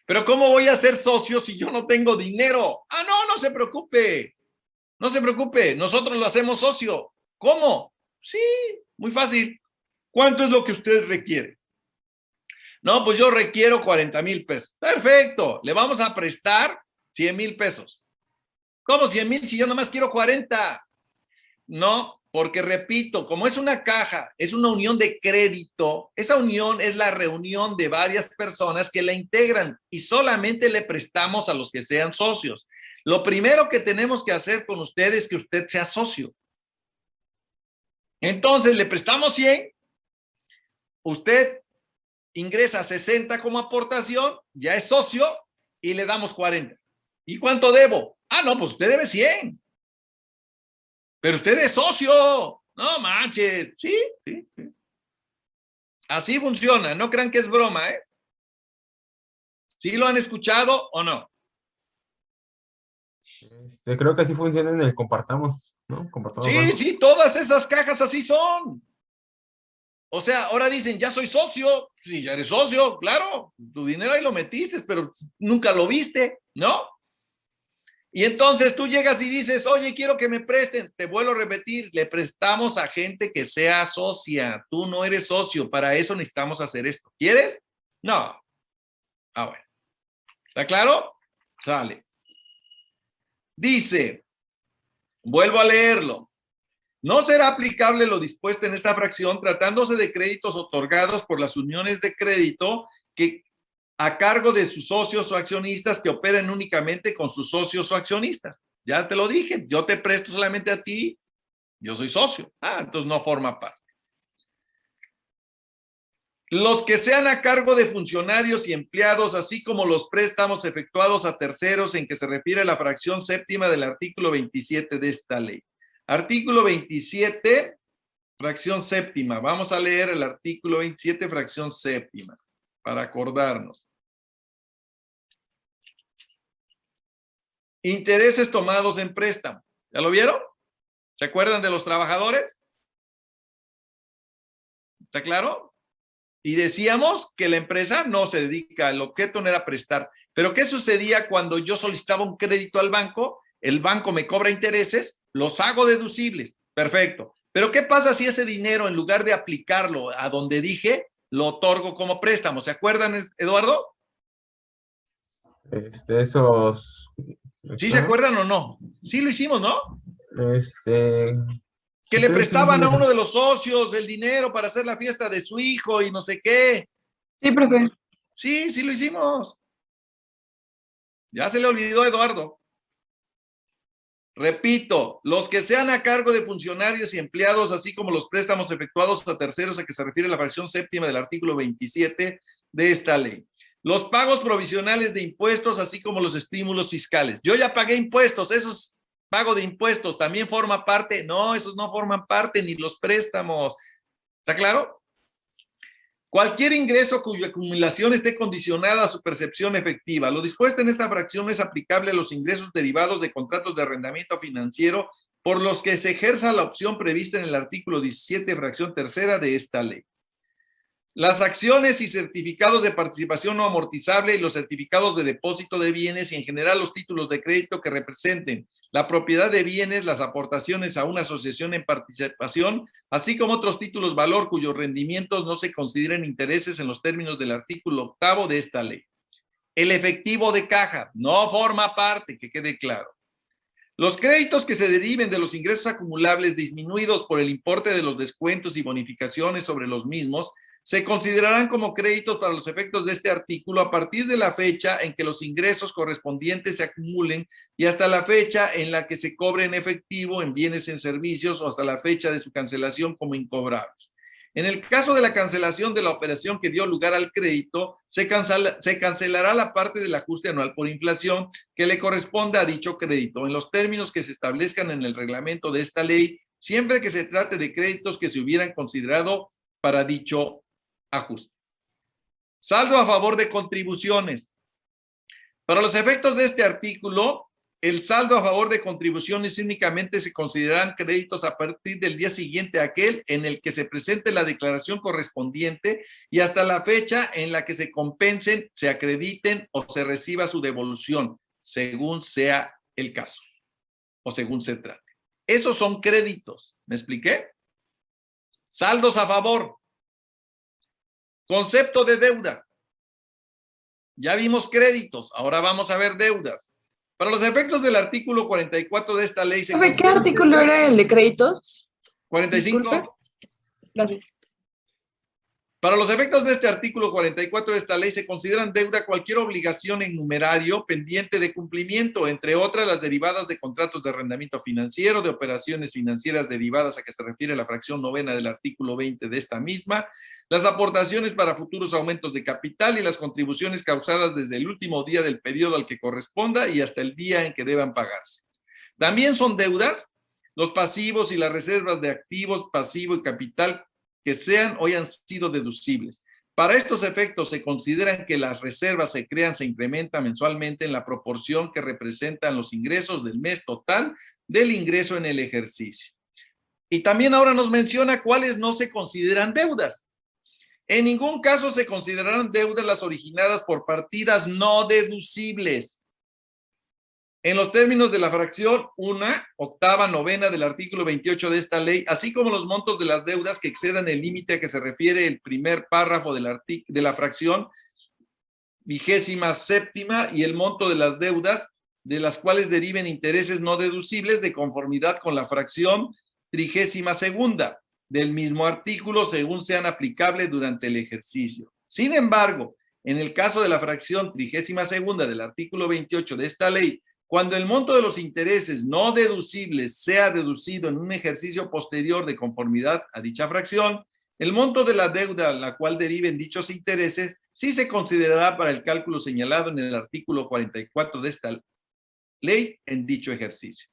Pero ¿cómo voy a ser socio si yo no tengo dinero? Ah, no se preocupe. No se preocupe, nosotros lo hacemos socio. ¿Cómo? Sí, muy fácil. ¿Cuánto es lo que usted requiere? No, pues yo requiero 40,000 pesos. Perfecto, le vamos a prestar 100,000 pesos. ¿Cómo 100,000 si yo nomás quiero 40? No, porque repito, como es una caja, es una unión de crédito, esa unión es la reunión de varias personas que la integran y solamente le prestamos a los que sean socios. Lo primero que tenemos que hacer con usted es que usted sea socio. Entonces le prestamos 100, usted ingresa 60 como aportación, ya es socio y le damos 40. ¿Y cuánto debo? Ah, no, pues usted debe 100. Pero usted es socio. No manches. Sí, sí, sí. Así funciona. No crean que es broma, ¿eh? ¿Sí lo han escuchado o no? Creo que así funciona en el compartamos, ¿no? Compartamos Sí, banco. sí, todas esas cajas así son. O sea, ahora dicen, ya soy socio. Sí, ya eres socio, claro. Tu dinero ahí lo metiste, pero nunca lo viste, ¿no? Y entonces tú llegas y dices, oye, quiero que me presten. Te vuelvo a repetir, le prestamos a gente que sea socia. Tú no eres socio, para eso necesitamos hacer esto. ¿Quieres? No. Ah, bueno. ¿Está claro? Sale. Dice, vuelvo a leerlo. No será aplicable lo dispuesto en esta fracción tratándose de créditos otorgados por las uniones de crédito que a cargo de sus socios o accionistas que operen únicamente con sus socios o accionistas. Ya te lo dije, yo te presto solamente a ti, yo soy socio. Ah, entonces no forma parte. Los que sean a cargo de funcionarios y empleados, así como los préstamos efectuados a terceros en que se refiere la fracción séptima del artículo 27 de esta ley. Artículo 27, fracción séptima. Vamos a leer el artículo 27, fracción séptima, para acordarnos. Intereses tomados en préstamo. ¿Ya lo vieron? ¿Se acuerdan de los trabajadores? ¿Está claro? Y decíamos que la empresa no se dedica, el objeto no era prestar. Pero ¿qué sucedía cuando yo solicitaba un crédito al banco? El banco me cobra intereses, los hago deducibles. Perfecto. Pero ¿qué pasa si ese dinero, en lugar de aplicarlo a donde dije, lo otorgo como préstamo? ¿Se acuerdan, Eduardo? Esos. ¿Sí se Ajá. acuerdan o no? Sí lo hicimos, ¿no? Que le Creo que sí, prestaban a uno de los socios el dinero para hacer la fiesta de su hijo y no sé qué. Sí, profe. Sí, sí lo hicimos. Ya se le olvidó a Eduardo. Repito, los que sean a cargo de funcionarios y empleados, así como los préstamos efectuados a terceros a que se refiere la fracción séptima del artículo 27 de esta ley. Los pagos provisionales de impuestos, así como los estímulos fiscales. Yo ya pagué impuestos, esos pago de impuestos también forma parte. No, esos no forman parte, ni los préstamos. ¿Está claro? Cualquier ingreso cuya acumulación esté condicionada a su percepción efectiva. Lo dispuesto en esta fracción es aplicable a los ingresos derivados de contratos de arrendamiento financiero por los que se ejerza la opción prevista en el artículo 17, fracción tercera de esta ley. Las acciones y certificados de participación no amortizable y los certificados de depósito de bienes y en general los títulos de crédito que representen la propiedad de bienes, las aportaciones a una asociación en participación, así como otros títulos valor cuyos rendimientos no se consideren intereses en los términos del artículo 8º de esta ley. El efectivo de caja no forma parte, que quede claro. Los créditos que se deriven de los ingresos acumulables disminuidos por el importe de los descuentos y bonificaciones sobre los mismos se considerarán como créditos para los efectos de este artículo a partir de la fecha en que los ingresos correspondientes se acumulen y hasta la fecha en la que se cobre en efectivo en bienes y en servicios o hasta la fecha de su cancelación como incobrables. En el caso de la cancelación de la operación que dio lugar al crédito, se cancelará la parte del ajuste anual por inflación que le corresponde a dicho crédito en los términos que se establezcan en el reglamento de esta ley, siempre que se trate de créditos que se hubieran considerado para dicho ajuste. Saldo a favor de contribuciones. Para los efectos de este artículo, el saldo a favor de contribuciones únicamente se considerarán créditos a partir del día siguiente a aquel en el que se presente la declaración correspondiente y hasta la fecha en la que se compensen, se acrediten o se reciba su devolución, según sea el caso o según se trate. Esos son créditos. ¿Me expliqué? Saldos a favor. Concepto de deuda. Ya vimos créditos, ahora vamos a ver deudas. Para los efectos del artículo 44 de esta ley se ¿Sabe qué consideran artículo deudas- era el de créditos? 45. Disculpe. Gracias. Para los efectos de este artículo 44 de esta ley se consideran deuda cualquier obligación en numerario pendiente de cumplimiento, entre otras las derivadas de contratos de arrendamiento financiero, de operaciones financieras derivadas a que se refiere la fracción novena del artículo 20 de esta misma, las aportaciones para futuros aumentos de capital y las contribuciones causadas desde el último día del periodo al que corresponda y hasta el día en que deban pagarse. También son deudas los pasivos y las reservas de activos, pasivo y capital que sean o hayan sido deducibles. Para estos efectos se consideran que las reservas se crean, se incrementan mensualmente en la proporción que representan los ingresos del mes total del ingreso en el ejercicio. Y también ahora nos menciona cuáles no se consideran deudas. En ningún caso se considerarán deudas las originadas por partidas no deducibles. En los términos de la fracción 1/8 novena del artículo 28 de esta ley, así como los montos de las deudas que excedan el límite a que se refiere el primer párrafo de la fracción 27ª y el monto de las deudas de las cuales deriven intereses no deducibles de conformidad con la fracción 32ª del mismo artículo según sean aplicables durante el ejercicio. Sin embargo, en el caso de la fracción 32ª del artículo 28 de esta ley, cuando el monto de los intereses no deducibles sea deducido en un ejercicio posterior de conformidad a dicha fracción, el monto de la deuda a la cual deriven dichos intereses sí se considerará para el cálculo señalado en el artículo 44 de esta ley en dicho ejercicio.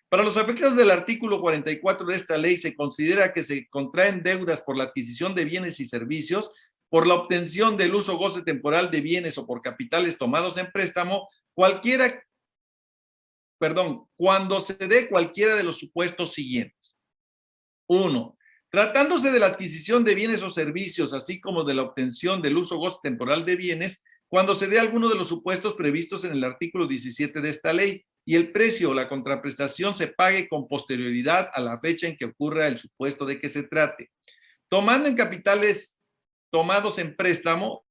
Para los efectos del artículo 44 de esta ley se considera que se contraen deudas por la adquisición de bienes y servicios, por la obtención del uso o goce temporal de bienes o por capitales tomados en préstamo, cuando se dé cualquiera de los supuestos siguientes. 1. Tratándose de la adquisición de bienes o servicios, así como de la obtención del uso o goce temporal de bienes, cuando se dé alguno de los supuestos previstos en el artículo 17 de esta ley y el precio o la contraprestación se pague con posterioridad a la fecha en que ocurra el supuesto de que se trate. Tomando en capitales tomados en préstamo,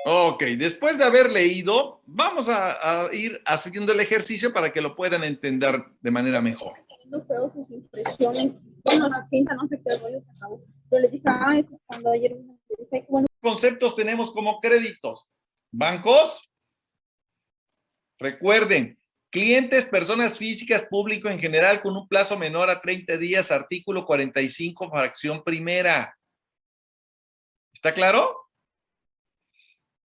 ok, después de haber leído, vamos a ir haciendo el ejercicio para que lo puedan entender de manera mejor. No feo sus impresiones. Bueno, la tinta no se quedó, ya se acabó. Pero le dije, ay, cuando ayer me dije, bueno. Conceptos tenemos como créditos. Bancos, recuerden, clientes, personas físicas, público en general con un plazo menor a 30 días, artículo 45, fracción primera. ¿Está claro?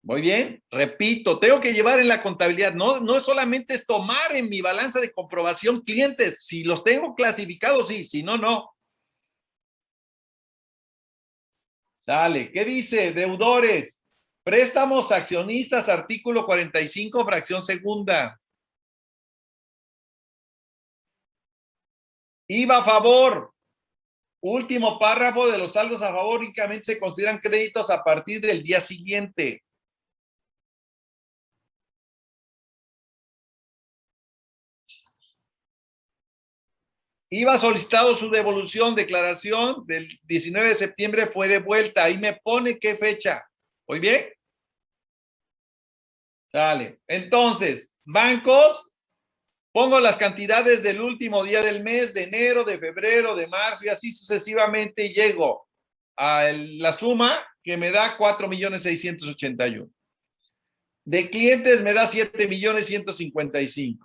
Muy bien, repito, tengo que llevar en la contabilidad, no es solamente es tomar en mi balanza de comprobación clientes, si los tengo clasificados, sí, si no, no. Sale, ¿qué dice? Deudores, préstamos accionistas, artículo 45, fracción segunda. IVA a favor. Último párrafo de los saldos a favor únicamente se consideran créditos a partir del día siguiente. IVA solicitado su devolución, declaración del 19 de septiembre fue devuelta. Ahí me pone qué fecha. ¿Muy bien? Sale. Entonces, bancos, Pongo las cantidades del último día del mes, de enero, de febrero, de marzo y así sucesivamente y llego a la suma que me da 4.681.000. De clientes me da 7.155.000.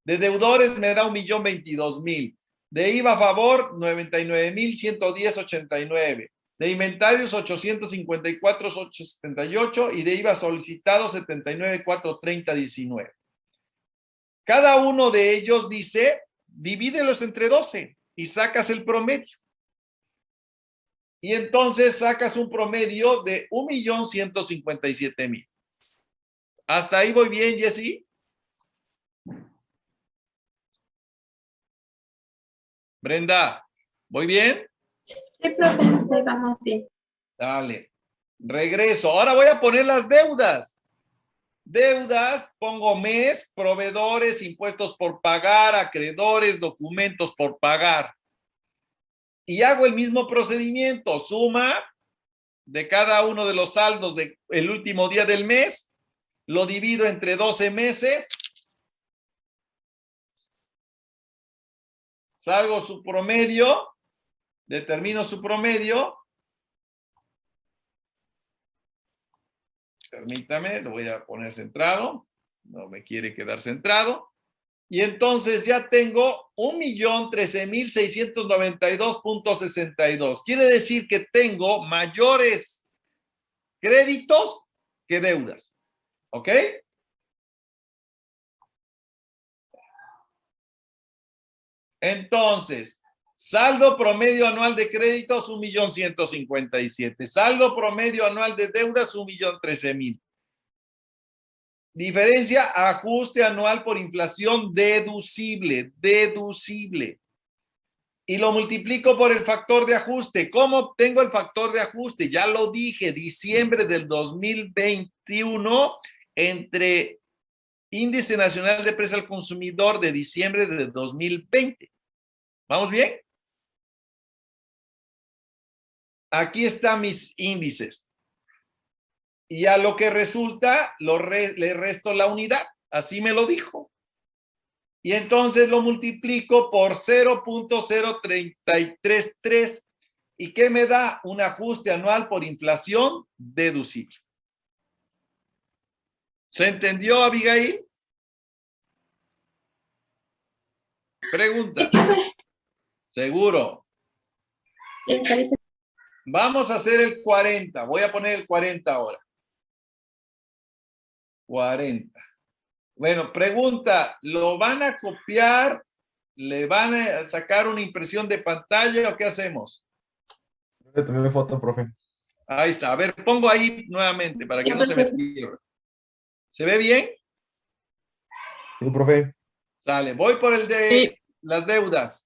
De deudores me da 1.022.000. De IVA a favor, 99.110.89. De inventarios, 854.878 y de IVA solicitado, 79.430.19. Cada uno de ellos dice, divídelos entre 12 y sacas el promedio. Y entonces sacas un promedio de 1.157.000. ¿Hasta ahí voy bien, Jessy? Brenda, ¿voy bien? Sí, profe, sí, vamos bien. Dale. Regreso. Ahora voy a poner las deudas. Deudas, pongo mes, proveedores, impuestos por pagar, acreedores, documentos por pagar. Y hago el mismo procedimiento. Suma de cada uno de los saldos del último día del mes. Lo divido entre 12 meses. Salgo su promedio. Determino su promedio. Permítame, lo voy a poner centrado. No me quiere quedar centrado. Y entonces ya tengo 1.013.692.62. Quiere decir que tengo mayores créditos que deudas. ¿Ok? Entonces, saldo promedio anual de créditos, 1.157.000. Saldo promedio anual de deudas, 1.013.000. Diferencia, ajuste anual por inflación deducible, deducible. Y lo multiplico por el factor de ajuste. ¿Cómo obtengo el factor de ajuste? Ya lo dije, diciembre del 2021 entre Índice Nacional de Precios al Consumidor de diciembre del 2020. ¿Vamos bien? Aquí están mis índices. Y a lo que resulta, le resto la unidad. Así me lo dijo. Y entonces lo multiplico por 0.0333. ¿Y qué me da? Un ajuste anual por inflación deducible. ¿Se entendió, Abigail? Pregunta. ¿Seguro? Sí, ahorita. Vamos a hacer el 40. Voy a poner el 40 ahora. 40. Bueno, pregunta, ¿lo van a copiar? ¿Le van a sacar una impresión de pantalla o qué hacemos? Le tomé foto, profe. Ahí está. A ver, pongo ahí nuevamente para que no se me pierda. ¿Se ve bien? Sí, profe. Sale. Voy por el de las deudas.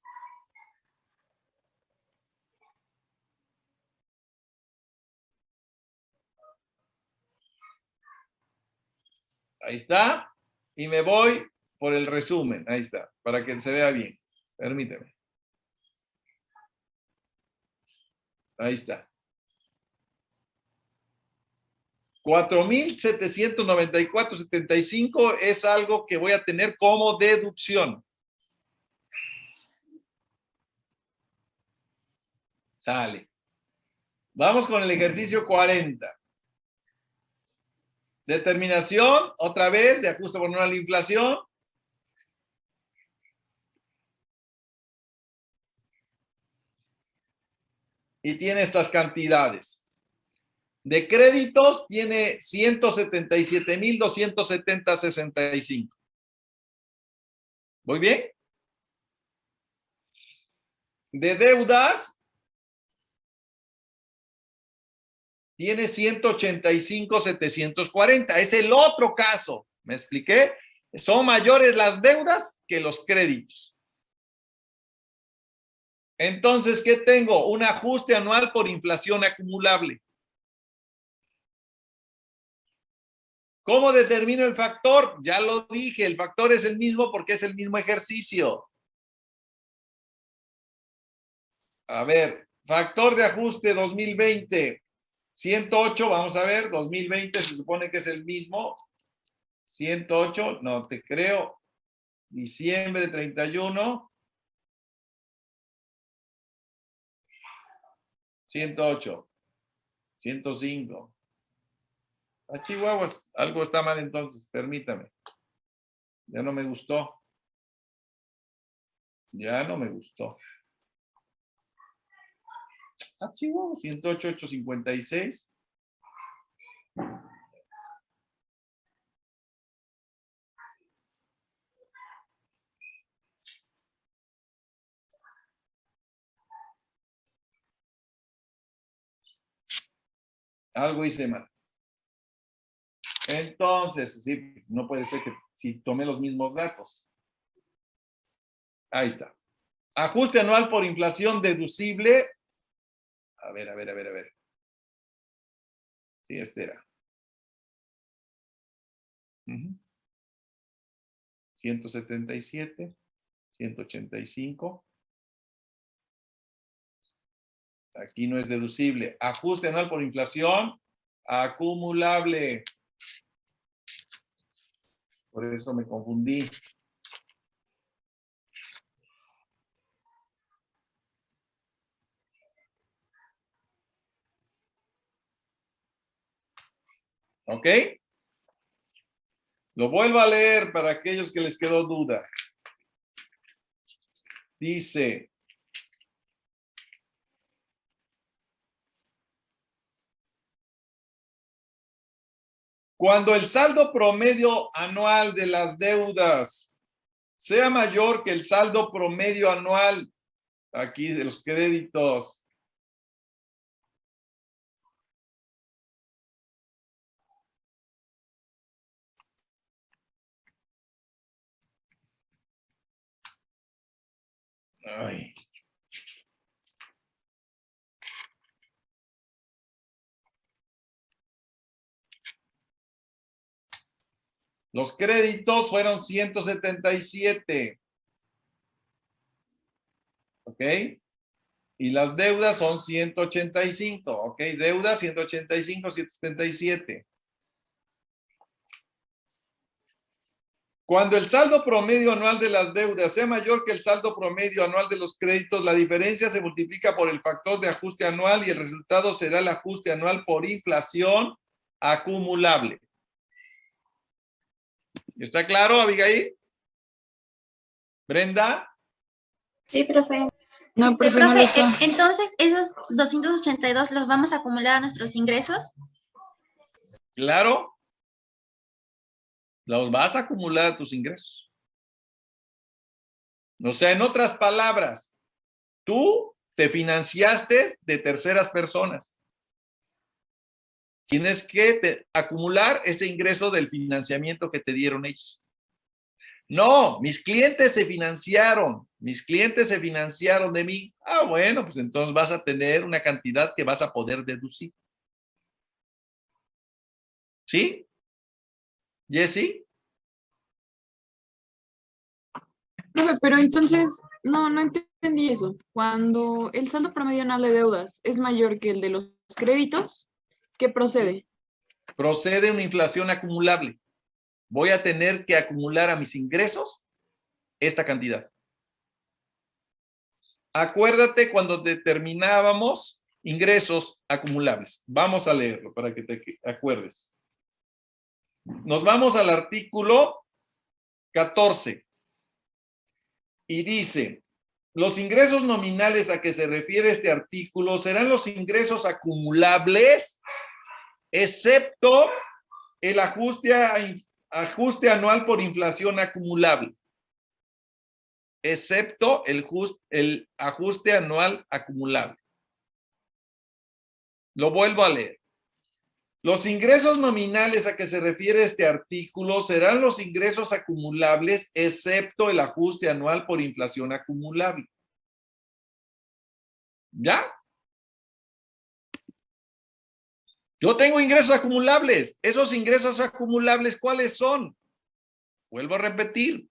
Ahí está. Y me voy por el resumen. Ahí está. Para que se vea bien. Permíteme. Ahí está. 4.794.75 es algo que voy a tener como deducción. Sale. Vamos con el ejercicio 40. Determinación, otra vez, de ajuste por anual a la inflación. Y tiene estas cantidades. De créditos tiene 177.270.65. ¿Muy bien? De deudas tiene 185.740. Es el otro caso. ¿Me expliqué? Son mayores las deudas que los créditos. Entonces, ¿qué tengo? Un ajuste anual por inflación acumulable. ¿Cómo determino el factor? Ya lo dije, el factor es el mismo porque es el mismo ejercicio. A ver, factor de ajuste 2020, 108, vamos a ver, 2020 se supone que es el mismo. 108, no te creo. Diciembre 31. 108. 105. A Chihuahuas, algo está mal entonces, permítame. Ya no me gustó. Ya no me gustó. A Chihuahua, 108, 856. Algo hice mal. Entonces, sí, no puede ser que si tomé los mismos datos. Ahí está. Ajuste anual por inflación deducible. A ver. Sí, este era. 177, 185. Aquí no es deducible. Ajuste anual por inflación acumulable. Por eso me confundí. ¿Ok? Lo vuelvo a leer para aquellos que les quedó duda. Dice, cuando el saldo promedio anual de las deudas sea mayor que el saldo promedio anual, aquí de los créditos, ay. Los créditos fueron 177. ¿Ok? Y las deudas son 185. ¿Ok? Deudas 185, 177. Cuando el saldo promedio anual de las deudas sea mayor que el saldo promedio anual de los créditos, la diferencia se multiplica por el factor de ajuste anual y el resultado será el ajuste anual por inflación acumulable. ¿Está claro, Abigail? ¿Brenda? Sí, profe. No, profe, no lo está. Entonces, esos 282 los vamos a acumular a nuestros ingresos. Claro. Los vas a acumular a tus ingresos. O sea, en otras palabras, tú te financiaste de terceras personas. Tienes que acumular ese ingreso del financiamiento que te dieron ellos. No, mis clientes se financiaron. Mis clientes se financiaron de mí. Ah, bueno, pues entonces vas a tener una cantidad que vas a poder deducir. ¿Sí? ¿Jessy? Profe, pero entonces, no entendí eso. Cuando el saldo promedio anual de deudas es mayor que el de los créditos, ¿qué procede? Procede una inflación acumulable. Voy a tener que acumular a mis ingresos esta cantidad. Acuérdate cuando determinábamos ingresos acumulables. Vamos a leerlo para que te acuerdes. Nos vamos al artículo 14 y dice, los ingresos nominales a que se refiere este artículo serán los ingresos acumulables, excepto el ajuste anual por inflación acumulable. Excepto el ajuste anual acumulable. Lo vuelvo a leer. Los ingresos nominales a que se refiere este artículo serán los ingresos acumulables, excepto el ajuste anual por inflación acumulable. ¿Ya? Yo tengo ingresos acumulables. Esos ingresos acumulables, ¿cuáles son? Vuelvo a repetir.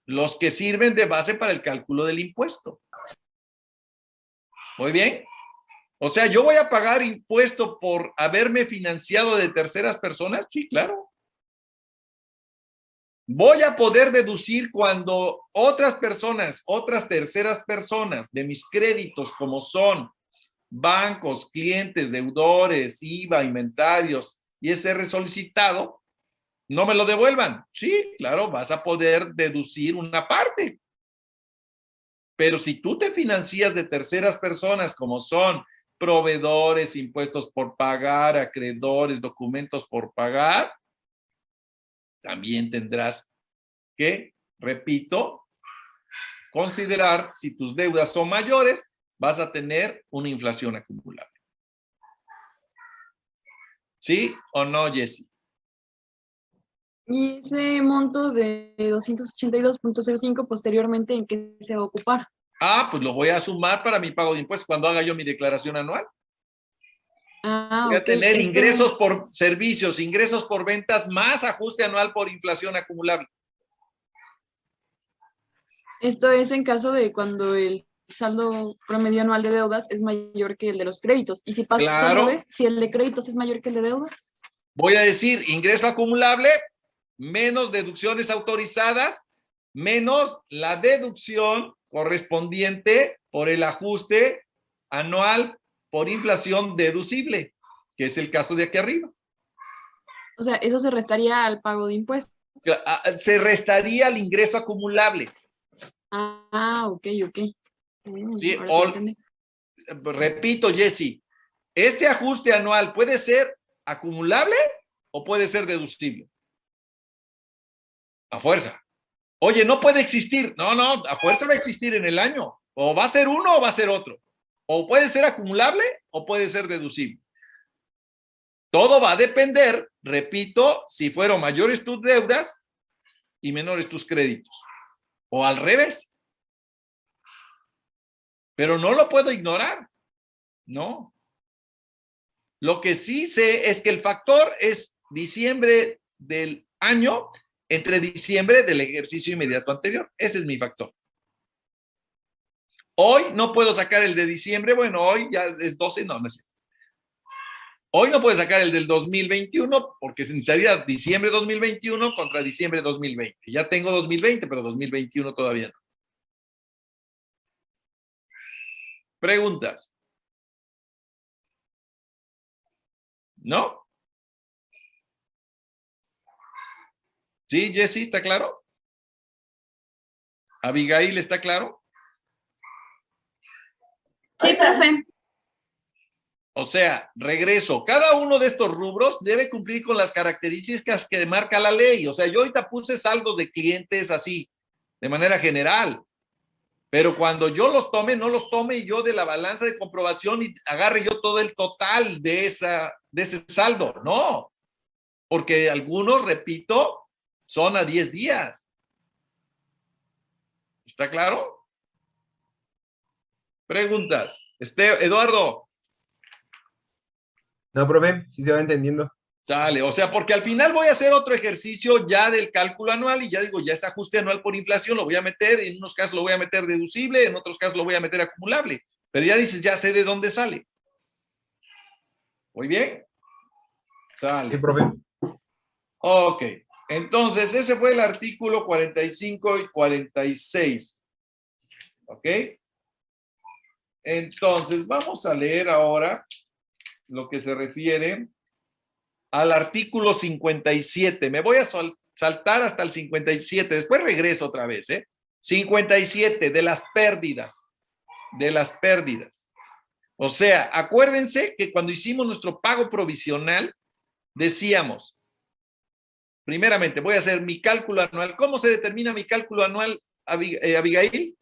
Los que sirven de base para el cálculo del impuesto. Muy bien. O sea, ¿yo voy a pagar impuesto por haberme financiado de terceras personas? Sí, claro. Voy a poder deducir cuando otras personas, otras terceras personas de mis créditos, como son bancos, clientes, deudores, IVA, inventarios, ISR solicitado, no me lo devuelvan. Sí, claro, vas a poder deducir una parte. Pero si tú te financias de terceras personas, como son proveedores, impuestos por pagar, acreedores, documentos por pagar, también tendrás que, repito, considerar si tus deudas son mayores, vas a tener una inflación acumulable. ¿Sí o no, Jessy? Y ese monto de 282.05 posteriormente, ¿en qué se va a ocupar? Ah, pues lo voy a sumar para mi pago de impuestos cuando haga yo mi declaración anual. Ah, Voy a ok. tener ingresos por servicios, ingresos por ventas, más ajuste anual por inflación acumulable. Esto es en caso de cuando el saldo promedio anual de deudas es mayor que el de los créditos. Y si pasa al Claro. revés, si el de créditos es mayor que el de deudas. Voy a decir ingreso acumulable menos deducciones autorizadas menos la deducción correspondiente por el ajuste anual por inflación deducible, que es el caso de aquí arriba. O sea, eso se restaría al pago de impuestos. Se restaría el ingreso acumulable. Ah, ok. Sí, Ahora sí lo entendí. repito, Jessy, este ajuste anual puede ser acumulable o puede ser deducible. A fuerza. Oye, no puede existir. No, a fuerza va a existir en el año. O va a ser uno o va a ser otro. O puede ser acumulable o puede ser deducible. Todo va a depender, repito, si fueron mayores tus deudas y menores tus créditos. O al revés. Pero no lo puedo ignorar. No. Lo que sí sé es que el factor es diciembre del año entre diciembre del ejercicio inmediato anterior. Ese es mi factor. Hoy no puedo sacar el de diciembre. Bueno, hoy ya es 12, no es cierto. Hoy no puedo sacar el del 2021 porque se necesitaría diciembre 2021 contra diciembre 2020. Ya tengo 2020, pero 2021 todavía no. ¿Preguntas? ¿No? ¿Sí, Jessy? ¿Está claro? ¿Abigail está claro? Sí, profe. O sea, regreso. Cada uno de estos rubros debe cumplir con las características que marca la ley. O sea, yo ahorita puse saldos de clientes así, de manera general. Pero cuando yo los tome, no los tome yo de la balanza de comprobación y agarre yo todo el total de ese saldo. No. Porque algunos, repito, son a 10 días. ¿Está claro? Preguntas. Eduardo. No, profe, sí se va entendiendo. Sale, o sea, porque al final voy a hacer otro ejercicio ya del cálculo anual y ya digo, ya es ajuste anual por inflación, lo voy a meter, en unos casos lo voy a meter deducible, en otros casos lo voy a meter acumulable, pero ya dices, ya sé de dónde sale. Muy bien. Sale. Sí, profe. Ok, entonces ese fue el artículo 45 y 46. Ok. Entonces, vamos a leer ahora lo que se refiere al artículo 57. Me voy a saltar hasta el 57. Después regreso otra vez, 57, de las pérdidas. De las pérdidas. O sea, acuérdense que cuando hicimos nuestro pago provisional, decíamos, primeramente, voy a hacer mi cálculo anual. ¿Cómo se determina mi cálculo anual, Abigail?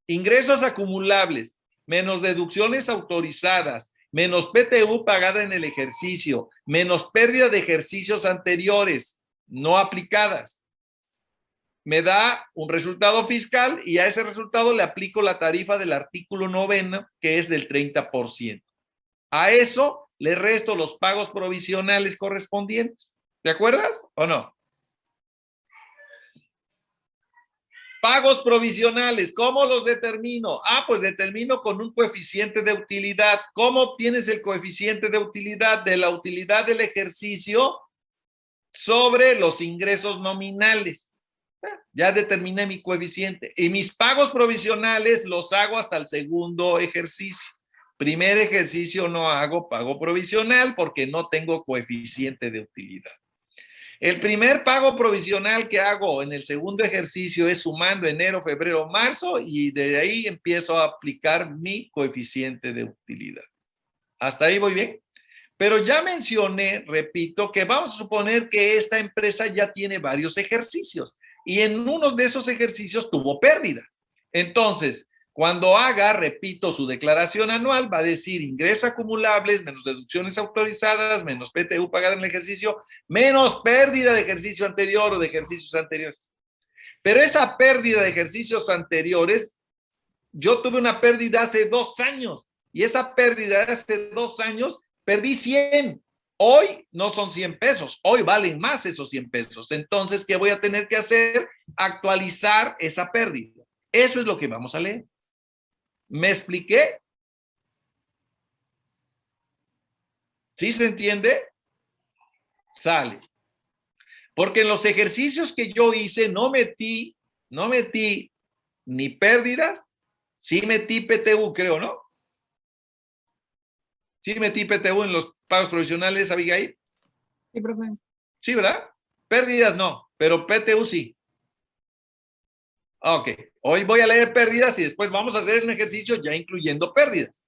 Ingresos acumulables menos deducciones autorizadas, menos PTU pagada en el ejercicio, menos pérdida de ejercicios anteriores no aplicadas. Me da un resultado fiscal y a ese resultado le aplico la tarifa del artículo 9, que es del 30%. A eso le resto los pagos provisionales correspondientes. ¿Te acuerdas o no? Pagos provisionales, ¿cómo los determino? Ah, pues determino con un coeficiente de utilidad. ¿Cómo obtienes el coeficiente de utilidad? De la utilidad del ejercicio sobre los ingresos nominales. Ya determiné mi coeficiente. Y mis pagos provisionales los hago hasta el segundo ejercicio. Primer ejercicio no hago pago provisional porque no tengo coeficiente de utilidad. El primer pago provisional que hago en el segundo ejercicio es sumando enero, febrero, marzo y de ahí empiezo a aplicar mi coeficiente de utilidad. ¿Hasta ahí voy bien? Pero ya mencioné, repito, que vamos a suponer que esta empresa ya tiene varios ejercicios y en uno de esos ejercicios tuvo pérdida. Entonces, cuando haga, repito, su declaración anual, va a decir ingresos acumulables, menos deducciones autorizadas, menos PTU pagada en el ejercicio, menos pérdida de ejercicio anterior o de ejercicios anteriores. Pero esa pérdida de ejercicios anteriores, yo tuve una pérdida hace 2 años y esa pérdida de hace 2 años, perdí 100. Hoy no son 100 pesos, hoy valen más esos 100 pesos. Entonces, ¿qué voy a tener que hacer? Actualizar esa pérdida. Eso es lo que vamos a leer. ¿Me expliqué? ¿Sí se entiende? Sale. Porque en los ejercicios que yo hice no metí ni pérdidas, sí metí PTU, creo, ¿no? Sí metí PTU en los pagos provisionales, Abigail. Sí, profe. Sí, ¿verdad? Pérdidas no, pero PTU sí. Ok, hoy voy a leer pérdidas y después vamos a hacer un ejercicio ya incluyendo pérdidas.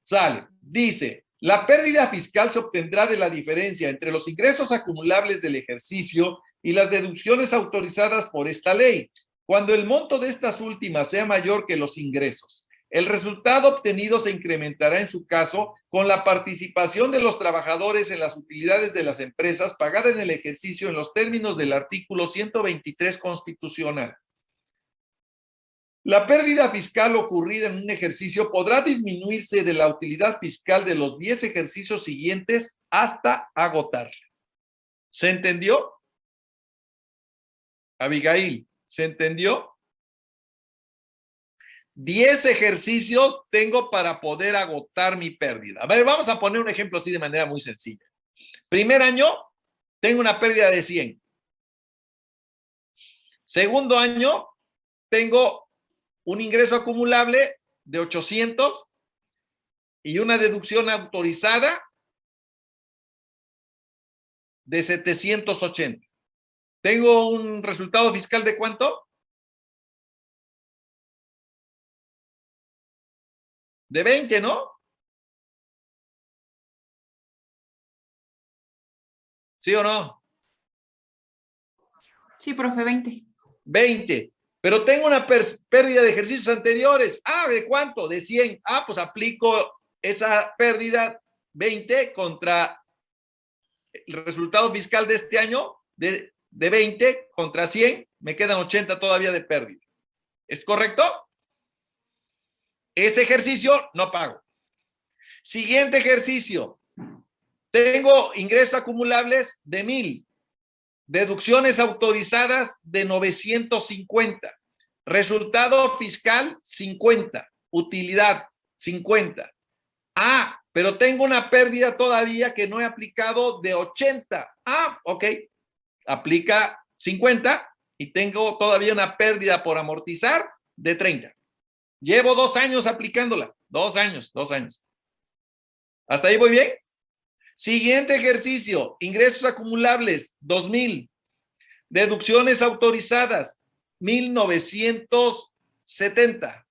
Sale, dice, la pérdida fiscal se obtendrá de la diferencia entre los ingresos acumulables del ejercicio y las deducciones autorizadas por esta ley, cuando el monto de estas últimas sea mayor que los ingresos. El resultado obtenido se incrementará en su caso con la participación de los trabajadores en las utilidades de las empresas pagada en el ejercicio en los términos del artículo 123 constitucional. La pérdida fiscal ocurrida en un ejercicio podrá disminuirse de la utilidad fiscal de los 10 ejercicios siguientes hasta agotarla. ¿Se entendió? Abigail, ¿se entendió? 10 ejercicios tengo para poder agotar mi pérdida. A ver, vamos a poner un ejemplo así de manera muy sencilla. Primer año, tengo una pérdida de 100. Segundo año, tengo un ingreso acumulable de 800 y una deducción autorizada de 780. Tengo un resultado fiscal de ¿cuánto? De 20, ¿no? ¿Sí o no? Sí, profe, 20. 20. Pero tengo una pérdida de ejercicios anteriores. Ah, ¿de cuánto? De 100. Ah, pues aplico esa pérdida 20 contra el resultado fiscal de este año de 20 contra 100. Me quedan 80 todavía de pérdida. ¿Es correcto? Ese ejercicio no pago. Siguiente ejercicio. Tengo ingresos acumulables de 1000. Deducciones autorizadas de 950. Resultado fiscal 50. Utilidad 50. Ah, pero tengo una pérdida todavía que no he aplicado de 80. Ah, ok. Aplica 50 y tengo todavía una pérdida por amortizar de 30. Llevo 2 años aplicándola. 2 años. ¿Hasta ahí voy bien? Siguiente ejercicio, ingresos acumulables, 2000. Deducciones autorizadas, 1970.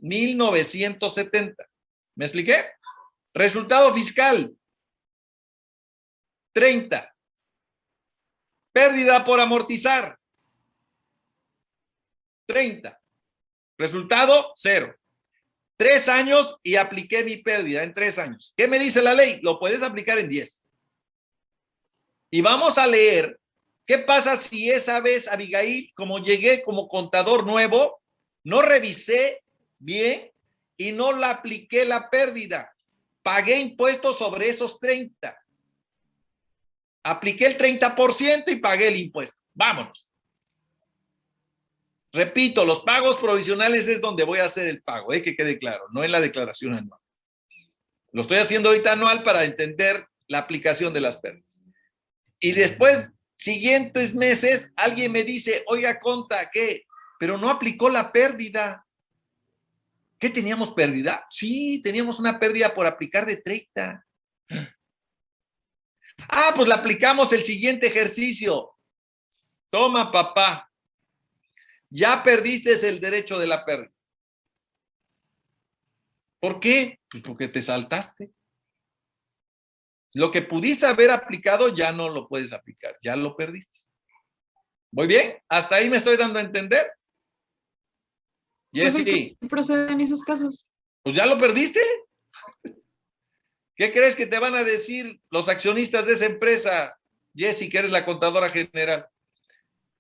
1970. ¿Me expliqué? Resultado fiscal, 30. Pérdida por amortizar, 30. Resultado, 0. 3 años y apliqué mi pérdida en 3 años. ¿Qué me dice la ley? Lo puedes aplicar en 10. Y vamos a leer, ¿qué pasa si esa vez, Abigail, como llegué como contador nuevo, no revisé bien y no la apliqué la pérdida? Pagué impuestos sobre esos 30. Apliqué el 30% y pagué el impuesto. Vámonos. Repito, los pagos provisionales es donde voy a hacer el pago, que quede claro, no en la declaración anual. Lo estoy haciendo ahorita anual para entender la aplicación de las pérdidas. Y después, siguientes meses, alguien me dice, oiga, conta, ¿qué? Pero no aplicó la pérdida. ¿Qué teníamos pérdida? Sí, teníamos una pérdida por aplicar de 30. Ah, pues la aplicamos el siguiente ejercicio. Toma, papá. Ya perdiste el derecho de la pérdida. ¿Por qué? Pues porque te saltaste. Lo que pudiste haber aplicado ya no lo puedes aplicar, ya lo perdiste. ¿Voy bien? ¿Hasta ahí me estoy dando a entender? Profe, Jessy, ¿qué procede en esos casos? pues ya lo perdiste. ¿Qué crees que te van a decir los accionistas de esa empresa? Jessy, que eres la contadora general.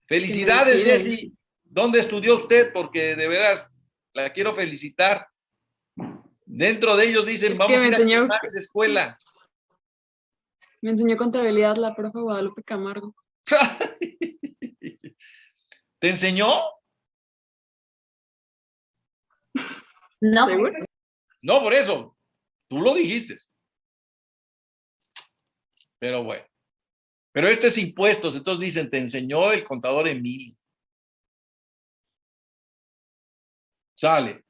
Felicidades, despiden. Jessy. ¿Dónde estudió usted? Porque de veras la quiero felicitar. Dentro de ellos dicen, Es que vamos a me ir a enseñó- Max Escuela. Me enseñó contabilidad la profe Guadalupe Camargo. ¿Te enseñó? No, ¿Seguro? No, por eso. Tú lo dijiste. Pero bueno. Pero esto es impuestos. Entonces dicen, te enseñó el contador Emilio. Sale.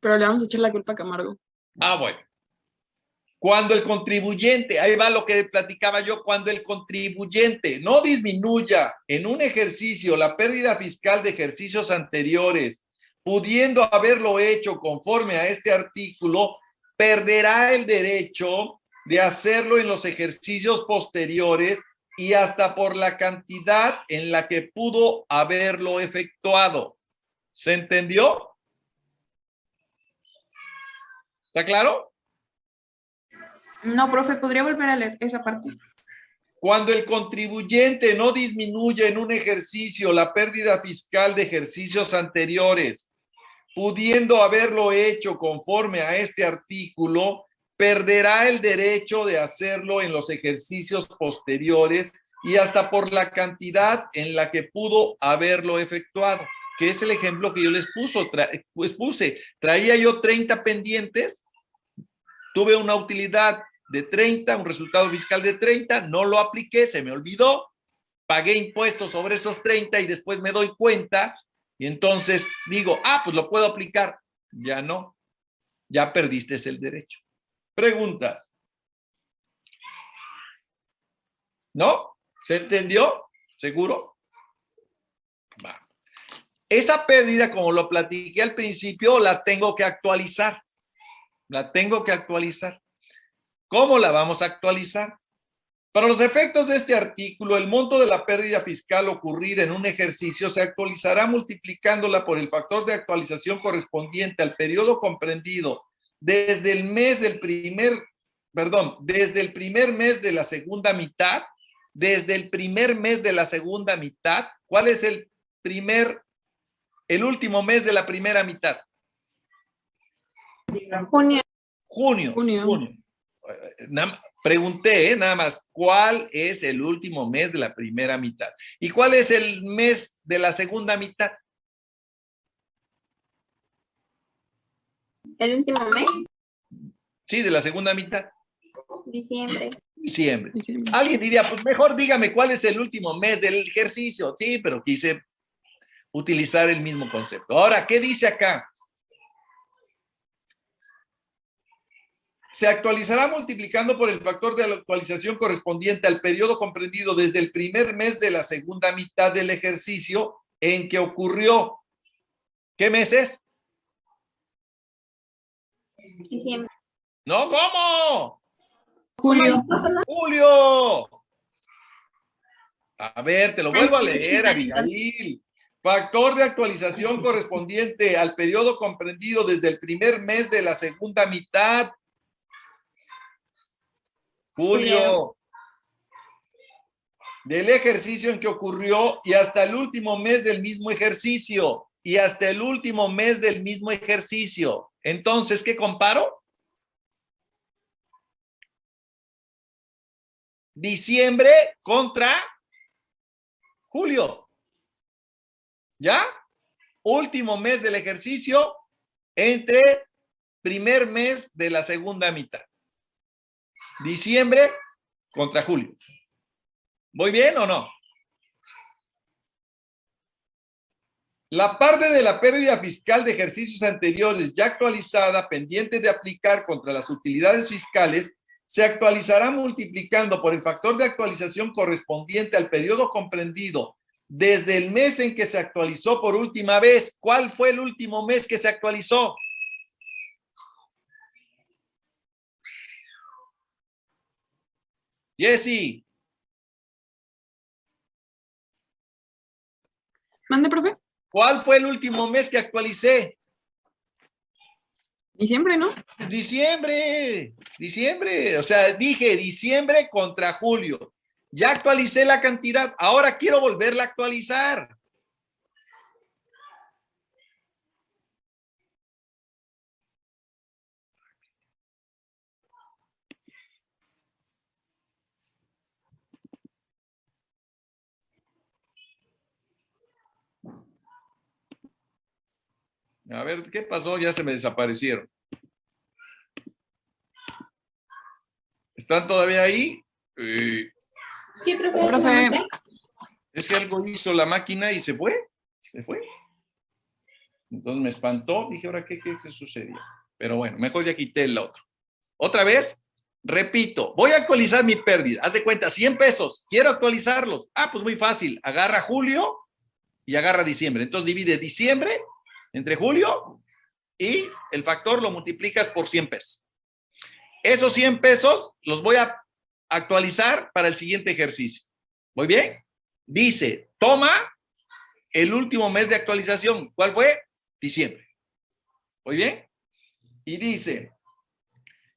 Pero le vamos a echar la culpa a Camargo. Ah, bueno. Cuando el contribuyente, ahí va lo que platicaba yo, cuando el contribuyente no disminuya en un ejercicio la pérdida fiscal de ejercicios anteriores, pudiendo haberlo hecho conforme a este artículo, perderá el derecho de hacerlo en los ejercicios posteriores y hasta por la cantidad en la que pudo haberlo efectuado. ¿Se entendió? ¿Está claro? No, profe, ¿podría volver a leer esa parte? Cuando el contribuyente no disminuye en un ejercicio la pérdida fiscal de ejercicios anteriores, pudiendo haberlo hecho conforme a este artículo, perderá el derecho de hacerlo en los ejercicios posteriores y hasta por la cantidad en la que pudo haberlo efectuado, que es el ejemplo que yo les puse. Traía yo 30 pendientes, tuve una utilidad de 30, un resultado fiscal de 30, no lo apliqué, se me olvidó, pagué impuestos sobre esos 30 y después me doy cuenta y entonces digo, pues lo puedo aplicar. Ya no, ya perdiste el derecho. Preguntas. ¿No? ¿Se entendió? ¿Seguro? Va. Esa pérdida, como lo platiqué al principio, la tengo que actualizar. La tengo que actualizar. ¿Cómo la vamos a actualizar? Para los efectos de este artículo, el monto de la pérdida fiscal ocurrida en un ejercicio se actualizará multiplicándola por el factor de actualización correspondiente al periodo comprendido desde el primer mes de la segunda mitad, ¿Cuál es el último mes de la primera mitad? Junio. Junio. Pregunté, nada más, ¿cuál es el último mes de la primera mitad? ¿Y cuál es el mes de la segunda mitad? El último mes, Sí, de la segunda mitad. diciembre. Diciembre. Diciembre. Alguien diría, pues mejor dígame cuál es el último mes del ejercicio. Sí, pero quise utilizar el mismo concepto. Ahora, ¿qué dice acá? Se actualizará multiplicando por el factor de actualización correspondiente al periodo comprendido desde el primer mes de la segunda mitad del ejercicio en que ocurrió. ¿Qué meses? Diciembre. No, ¿cómo? Julio. Julio. A ver, te lo vuelvo a leer, Abigail. Factor de actualización correspondiente al periodo comprendido desde el primer mes de la segunda mitad. Julio. Del ejercicio en que ocurrió y hasta el último mes del mismo ejercicio. Entonces, ¿qué comparo? Diciembre contra julio. ¿Ya? último mes del ejercicio entre primer mes de la segunda mitad. Diciembre contra julio. ¿Voy bien o no? La parte de la pérdida fiscal de ejercicios anteriores ya actualizada, pendiente de aplicar contra las utilidades fiscales, se actualizará multiplicando por el factor de actualización correspondiente al periodo comprendido desde el mes en que se actualizó por última vez. ¿Cuál fue el último mes que se actualizó? Jessy. ¿Mande, profe? ¿Cuál fue el último mes que actualicé? Diciembre, ¿no? Diciembre. O sea, dije diciembre contra julio. Ya actualicé la cantidad. Ahora quiero volverla a actualizar. A ver, ¿qué pasó? Ya se me desaparecieron. ¿Están todavía ahí? Sí, profe. Profe. Es que algo hizo la máquina y se fue. Se fue. Entonces me espantó. Dije, ¿ahora qué sucedió? Pero bueno, mejor ya quité el otro. Otra vez, repito, voy a actualizar mi pérdida. Haz de cuenta, 100 pesos. Quiero actualizarlos. Ah, pues muy fácil. Agarra julio y agarra diciembre. Entonces divide diciembre entre julio y el factor lo multiplicas por 100 pesos. Esos 100 pesos los voy a actualizar para el siguiente ejercicio. ¿Muy bien? Dice, toma el último mes de actualización. ¿Cuál fue? Diciembre. ¿Muy bien? Y dice,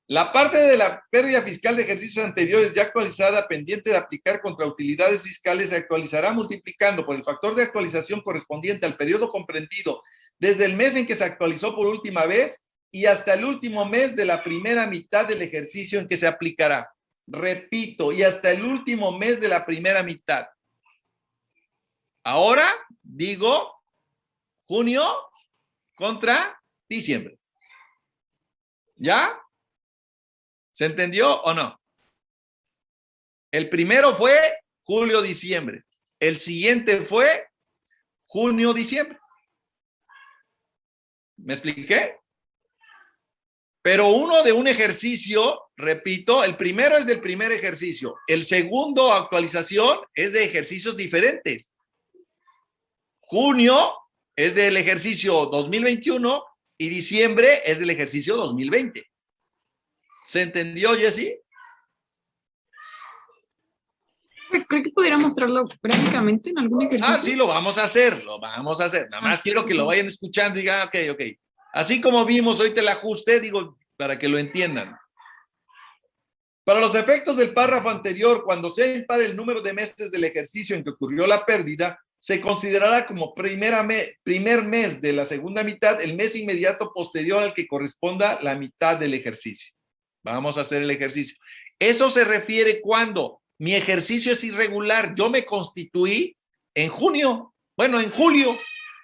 la parte de la pérdida fiscal de ejercicios anteriores ya actualizada, pendiente de aplicar contra utilidades fiscales, se actualizará multiplicando por el factor de actualización correspondiente al periodo comprendido desde el mes en que se actualizó por última vez y hasta el último mes de la primera mitad del ejercicio en que se aplicará. Repito, y hasta el último mes de la primera mitad. Ahora digo junio contra diciembre. ¿Ya? ¿Se entendió o no? El primero fue julio-diciembre. El siguiente fue junio-diciembre. ¿Me expliqué? Pero uno de un ejercicio, repito, el primero es del primer ejercicio. El segundo, actualización, es de ejercicios diferentes. Junio es del ejercicio 2021 y diciembre es del ejercicio 2020. ¿Se entendió, Jessy? ¿Cree que pudiera mostrarlo gráficamente en algún ejercicio? Ah, sí, lo vamos a hacer, Nada más quiero que lo vayan escuchando y digan, ok. Así como vimos, hoy te la ajusté, digo, para que lo entiendan. Para los efectos del párrafo anterior, cuando se impare el número de meses del ejercicio en que ocurrió la pérdida, se considerará como primer mes de la segunda mitad el mes inmediato posterior al que corresponda la mitad del ejercicio. Vamos a hacer el ejercicio. Eso se refiere cuando mi ejercicio es irregular. Yo me constituí en junio. Bueno, en julio.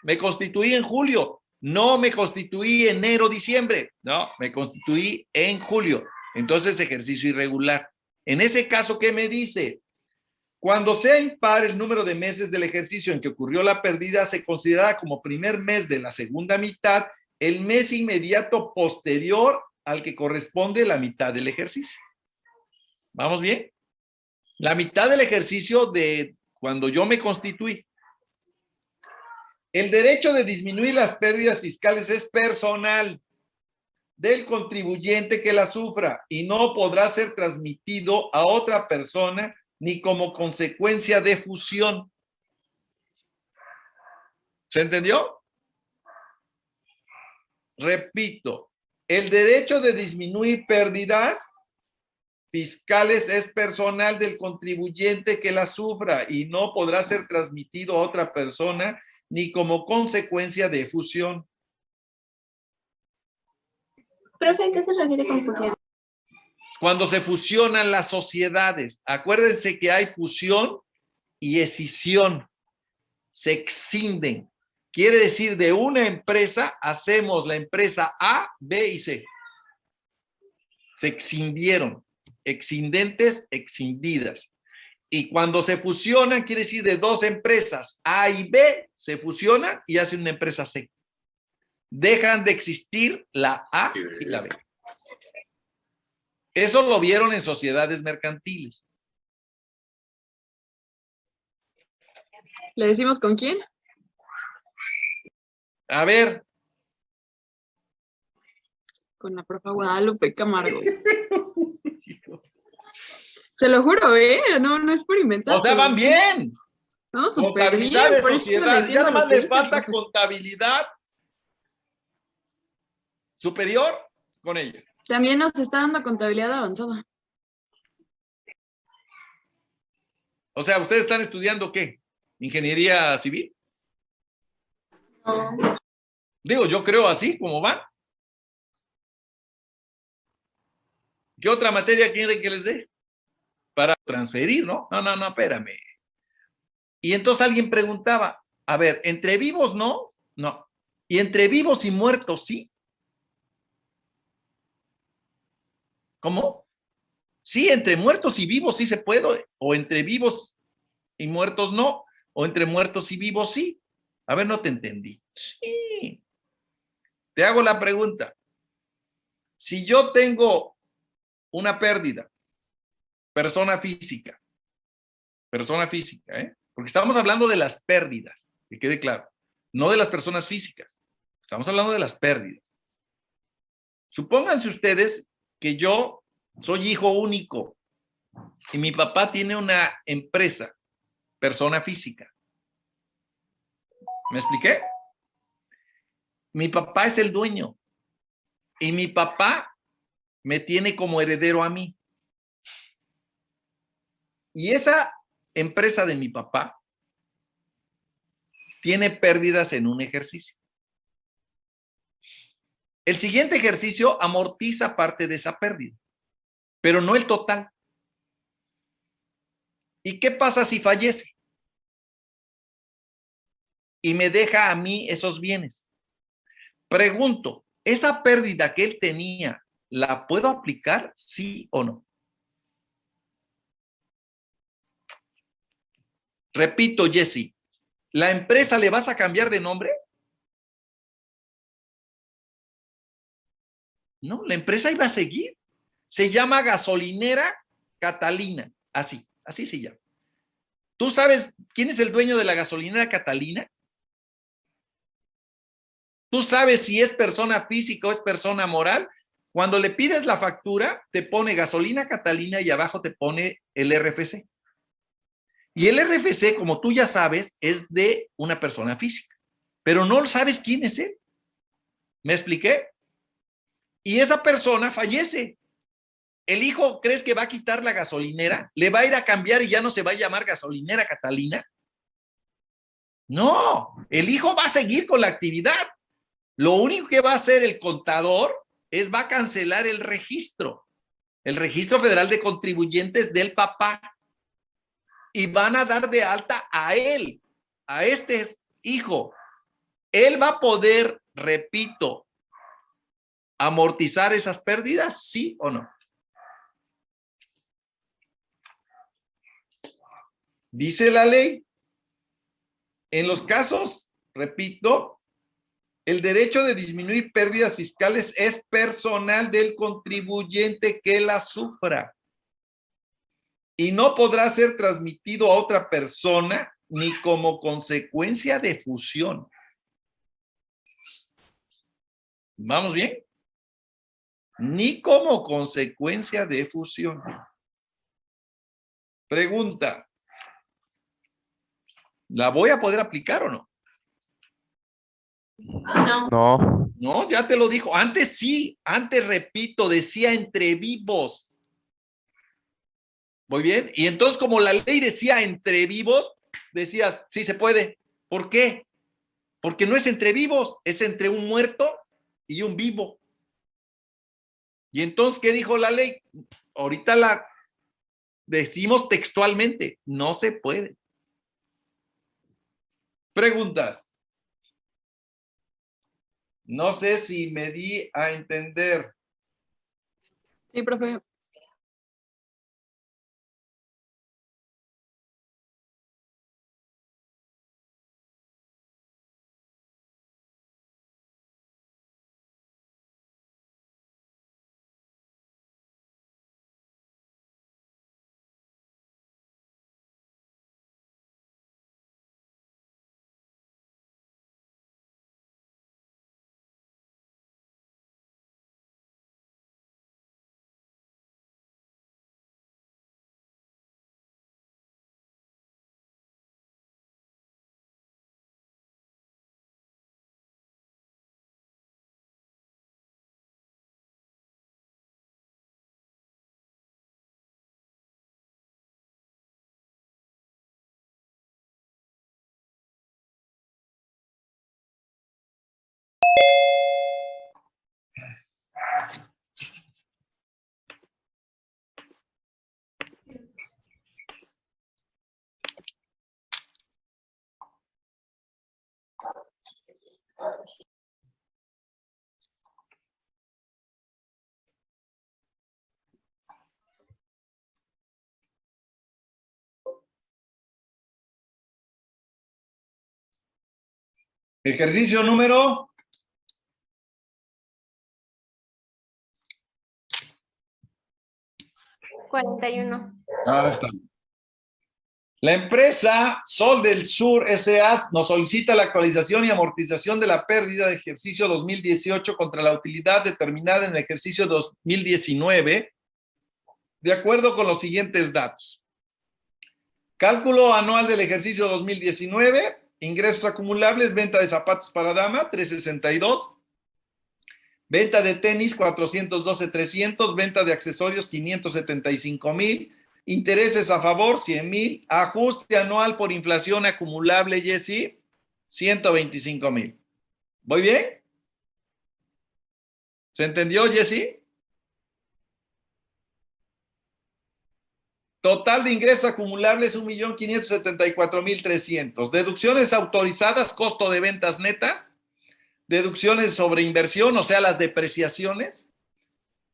Me constituí en julio. No me constituí enero, diciembre. No, me constituí en julio. Entonces, ejercicio irregular. En ese caso, ¿qué me dice? Cuando sea impar el número de meses del ejercicio en que ocurrió la pérdida, se considerará como primer mes de la segunda mitad el mes inmediato posterior al que corresponde la mitad del ejercicio. ¿Vamos bien? La mitad del ejercicio de cuando yo me constituí. El derecho de disminuir las pérdidas fiscales es personal del contribuyente que la sufra y no podrá ser transmitido a otra persona ni como consecuencia de fusión. ¿Se entendió? Repito, el derecho de disminuir pérdidas fiscales es personal del contribuyente que la sufra y no podrá ser transmitido a otra persona ni como consecuencia de fusión. Profe, ¿a qué se refiere con fusión? Cuando se fusionan las sociedades, acuérdense que hay fusión y escisión. Se excinden. Quiere decir, de una empresa hacemos la empresa A, B y C. Se exindieron. Exindentes, exindidas. Y cuando se fusionan, quiere decir de dos empresas, A y B, se fusionan y hacen una empresa C. Dejan de existir la A y la B. Eso lo vieron en sociedades mercantiles. ¿Le decimos con quién? A ver, Con la profa Guadalupe Camargo. Se lo juro, no es por inventar. o sea, van bien. No, súper bien. Contabilidad de por eso sociedad. le Ya entiendo nada más lo que le dice, falta profe. contabilidad superior con ella. También nos está dando contabilidad avanzada. O sea, ¿ustedes están estudiando qué? ¿Ingeniería civil? No. Digo, yo creo así como van. ¿Qué otra materia quieren que les dé? Para transferir, ¿no? No, espérame. Y entonces alguien preguntaba, a ver, ¿entre vivos no? No. ¿Y entre vivos y muertos sí? ¿Cómo? Sí, entre muertos y vivos sí se puede, o entre vivos y muertos no, o entre muertos y vivos sí. A ver, no te entendí. Sí. Te hago la pregunta. Si yo tengo una pérdida, persona física, ¿eh? Porque estamos hablando de las pérdidas, que quede claro, no de las personas físicas. Estamos hablando de las pérdidas. Supónganse ustedes que yo soy hijo único y mi papá tiene una empresa, persona física. ¿Me expliqué? Mi papá es el dueño y mi papá me tiene como heredero a mí. Y esa empresa de mi papá tiene pérdidas en un ejercicio. El siguiente ejercicio amortiza parte de esa pérdida, pero no el total. ¿Y qué pasa si fallece? Y me deja a mí esos bienes. Pregunto, ¿esa pérdida que él tenía, la puedo aplicar, sí o no? Repito, Jesse, ¿la empresa le vas a cambiar de nombre? No, la empresa iba a seguir. Se llama Gasolinera Catalina, así se llama. ¿Tú sabes quién es el dueño de la gasolinera Catalina? ¿Tú sabes si es persona física o es persona moral? Cuando le pides la factura, te pone gasolina Catalina y abajo te pone el RFC. Y el RFC, como tú ya sabes, es de una persona física, pero no sabes quién es él. ¿Me expliqué? Y esa persona fallece. ¿El hijo crees que va a quitar la gasolinera? ¿Le va a ir a cambiar y ya no se va a llamar gasolinera Catalina? No, el hijo va a seguir con la actividad. Lo único que va a hacer el contador va a cancelar el registro federal de contribuyentes del papá. Y van a dar de alta a él, a este hijo. Él va a poder, repito, amortizar esas pérdidas, ¿sí o no? Dice la ley, en los casos, repito, el derecho de disminuir pérdidas fiscales es personal del contribuyente que la sufra y no podrá ser transmitido a otra persona ni como consecuencia de fusión. ¿Vamos bien? Ni como consecuencia de fusión. Pregunta, ¿la voy a poder aplicar o no? No. No, ya te lo dijo. Antes sí, antes repito, decía entre vivos. Muy bien. Y entonces, como la ley decía entre vivos, decías, sí se puede. ¿Por qué? Porque no es entre vivos, es entre un muerto y un vivo. Y entonces, ¿qué dijo la ley? Ahorita la decimos textualmente, no se puede. Preguntas. No sé si me di a entender. Sí, profe. Ejercicio número 41. Está. La empresa Sol del Sur S.A. nos solicita la actualización y amortización de la pérdida de ejercicio 2018 contra la utilidad determinada en el ejercicio 2019, de acuerdo con los siguientes datos. Cálculo anual del ejercicio 2019, ingresos acumulables, venta de zapatos para dama, 362, venta de tenis, 412,300, venta de accesorios, 575,000, intereses a favor, 100,000, ajuste anual por inflación acumulable, Jessy, 125,000. ¿Voy bien? ¿Se entendió, Jessy? Total de ingresos acumulables, 1,574,300. Deducciones autorizadas, costo de ventas netas, deducciones sobre inversión, o sea, las depreciaciones,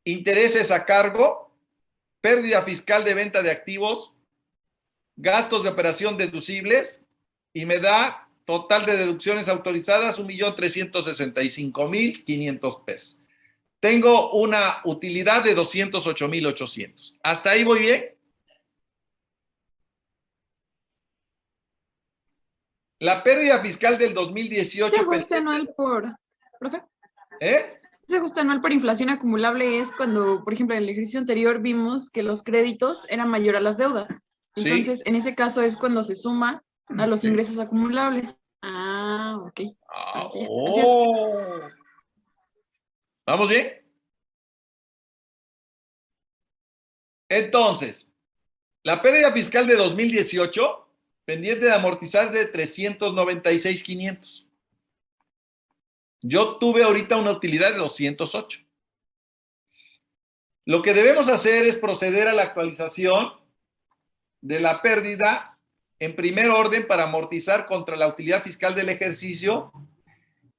intereses a cargo, pérdida fiscal de venta de activos, gastos de operación deducibles, y me da total de deducciones autorizadas 1,365,500 pesos. Tengo una utilidad de 208,800. ¿Hasta ahí voy bien? La pérdida fiscal del 2018... Ese ajuste anual por... ¿Profe? ¿Eh? Ese ajuste anual por inflación acumulable es cuando, por ejemplo, en el ejercicio anterior vimos que los créditos eran mayor a las deudas. Sí. Entonces, en ese caso es cuando se suma a los ingresos acumulables. Ah, ok. Así es. ¿Vamos bien? Entonces, la pérdida fiscal de 2018, pendiente de amortizar, es de 396,500. Yo tuve ahorita una utilidad de 208. Lo que debemos hacer es proceder a la actualización de la pérdida en primer orden para amortizar contra la utilidad fiscal del ejercicio,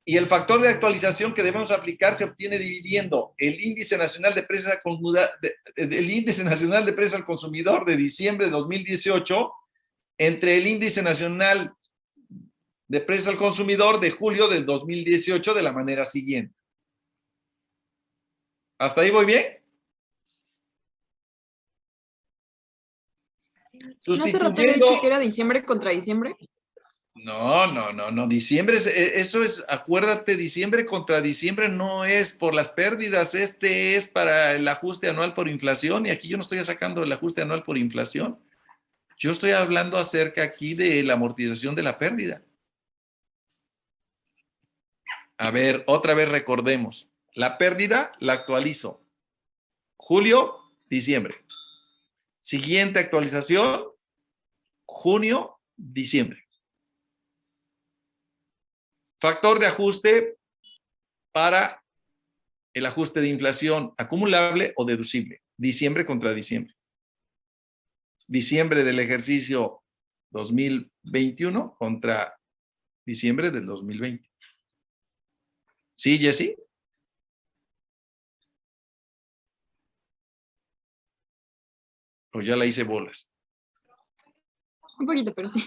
y el factor de actualización que debemos aplicar se obtiene dividiendo el índice nacional de precios al consumidor de diciembre de 2018 entre el índice nacional de precios al consumidor de julio del 2018 de la manera siguiente. ¿Hasta ahí voy bien? ¿No hace rato había dicho que era diciembre contra diciembre? No. Diciembre, eso es, acuérdate, diciembre contra diciembre no es por las pérdidas, este es para el ajuste anual por inflación, y aquí yo no estoy sacando el ajuste anual por inflación. Yo estoy hablando acerca aquí de la amortización de la pérdida. A ver, otra vez recordemos. La pérdida la actualizo. Julio, diciembre. Siguiente actualización, junio, diciembre. Factor de ajuste para el ajuste de inflación acumulable o deducible. Diciembre contra diciembre. Diciembre del ejercicio 2021 contra diciembre del 2020. ¿Sí, Jessy? O ya la hice bolas. Un poquito, pero sí.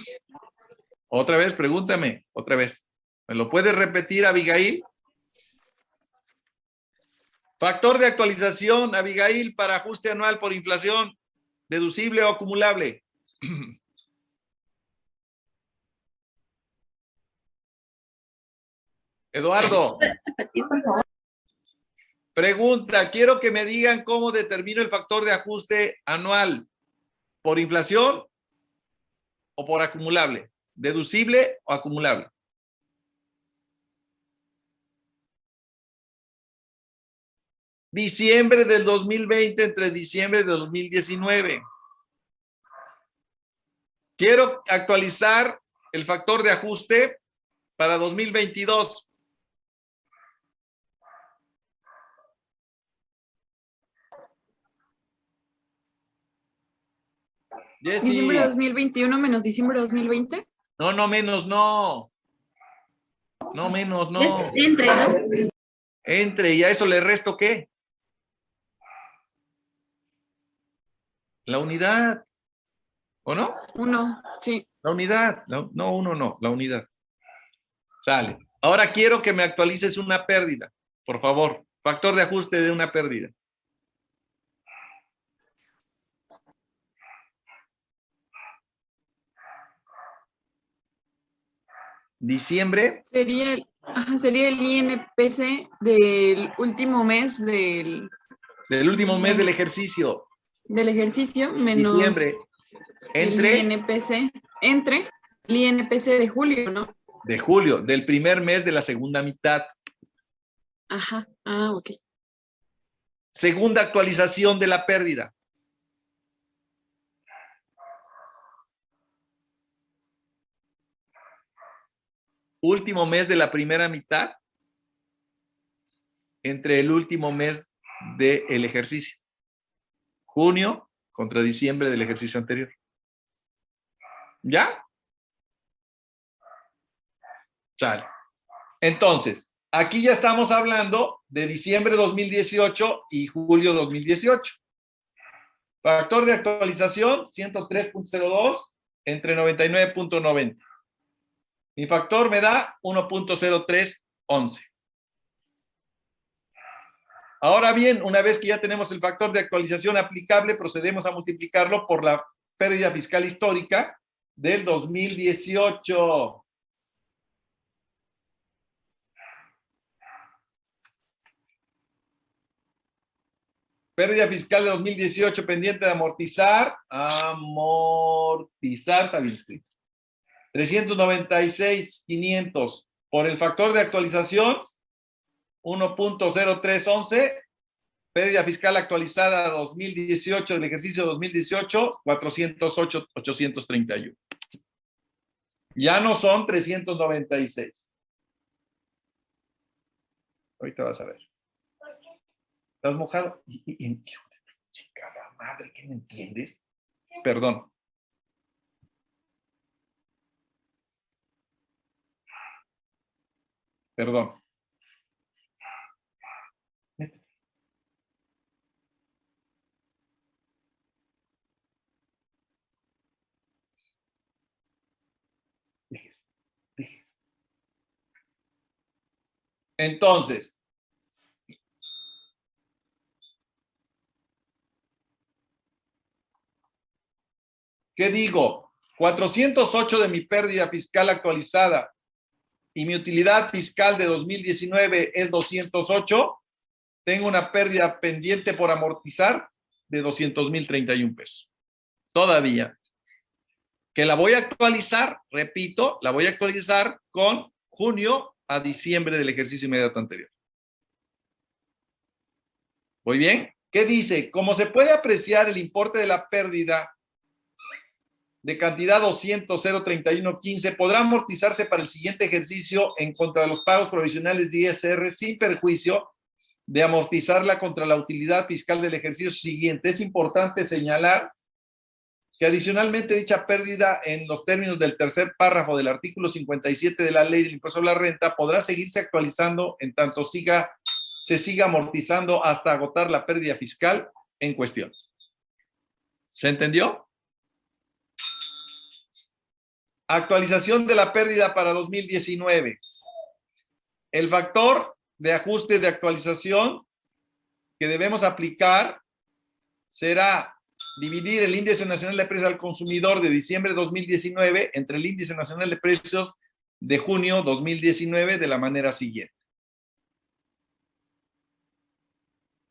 Otra vez, pregúntame, otra vez. ¿Me lo puedes repetir, Abigail? Factor de actualización, Abigail, para ajuste anual por inflación, deducible o acumulable. Eduardo, Repetir, por favor. pregunta, quiero que me digan cómo determino el factor de ajuste anual, por inflación o por acumulable, deducible o acumulable. Diciembre del 2020 entre diciembre del 2019. Quiero actualizar el factor de ajuste para 2022. Jessy. Diciembre de 2021 menos diciembre de 2020. No, no menos, no. No menos, no. Entre, ¿no? Entre, ¿y a eso le resto qué? La unidad. ¿O no? 1, sí. La unidad. No, uno no, la unidad. Sale. Ahora quiero que me actualices una pérdida, por favor. Factor de ajuste de una pérdida. Diciembre. Sería el INPC del último mes del Último mes del ejercicio. ejercicio menos Diciembre. Entre. el INPC, entre el INPC de julio, ¿no? De julio, del primer mes de la segunda mitad. Ajá. Ok. Segunda actualización de la pérdida. Último mes de la primera mitad entre el último mes del ejercicio. Junio contra diciembre del ejercicio anterior. ¿Ya? Sale. Entonces, aquí ya estamos hablando de diciembre 2018 y julio 2018. Factor de actualización, 103.02 entre 99.90. Mi factor me da 1.0311. Ahora bien, una vez que ya tenemos el factor de actualización aplicable, procedemos a multiplicarlo por la pérdida fiscal histórica del 2018. Pérdida fiscal de 2018 pendiente de amortizar. Amortizar, está bien escrito. 396,500 por el factor de actualización, 1.0311. Pérdida fiscal actualizada 2018, del ejercicio 2018, 408,831. Ya no son 396. Ahorita vas a ver. ¿Estás mojado? Chingada madre, ¿qué me entiendes? Perdón. Perdón. Entonces, ¿qué digo? 408 de mi pérdida fiscal actualizada y mi utilidad fiscal de 2019 es 208, tengo una pérdida pendiente por amortizar de 200,031 pesos. Todavía. Que la voy a actualizar, repito, la voy a actualizar con junio a diciembre del ejercicio inmediato anterior. ¿Muy bien? ¿Qué dice? Como se puede apreciar el importe de la pérdida de cantidad 200,031,15 podrá amortizarse para el siguiente ejercicio en contra de los pagos provisionales de ISR sin perjuicio de amortizarla contra la utilidad fiscal del ejercicio siguiente. Es importante señalar que adicionalmente dicha pérdida en los términos del tercer párrafo del artículo 57 de la Ley del Impuesto sobre la Renta podrá seguirse actualizando en tanto se siga amortizando hasta agotar la pérdida fiscal en cuestión. ¿Se entendió? Actualización de la pérdida para 2019. El factor de ajuste de actualización que debemos aplicar será dividir el índice nacional de precios al consumidor de diciembre de 2019 entre el índice nacional de precios de junio 2019 de la manera siguiente.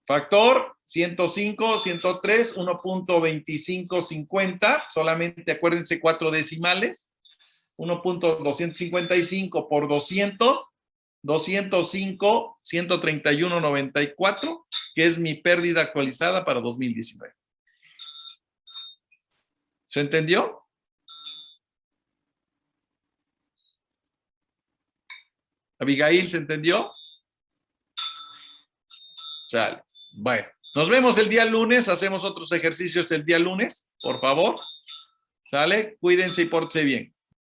Factor 105, 103, 1.2550, solamente acuérdense 4 decimales, 1.255 por 200, 205, 131.94, que es mi pérdida actualizada para 2019. ¿Se entendió? Abigail, ¿se entendió? Sale. Bueno, nos vemos el día lunes, hacemos otros ejercicios el día lunes, por favor. ¿Sale? Cuídense y pórtense bien.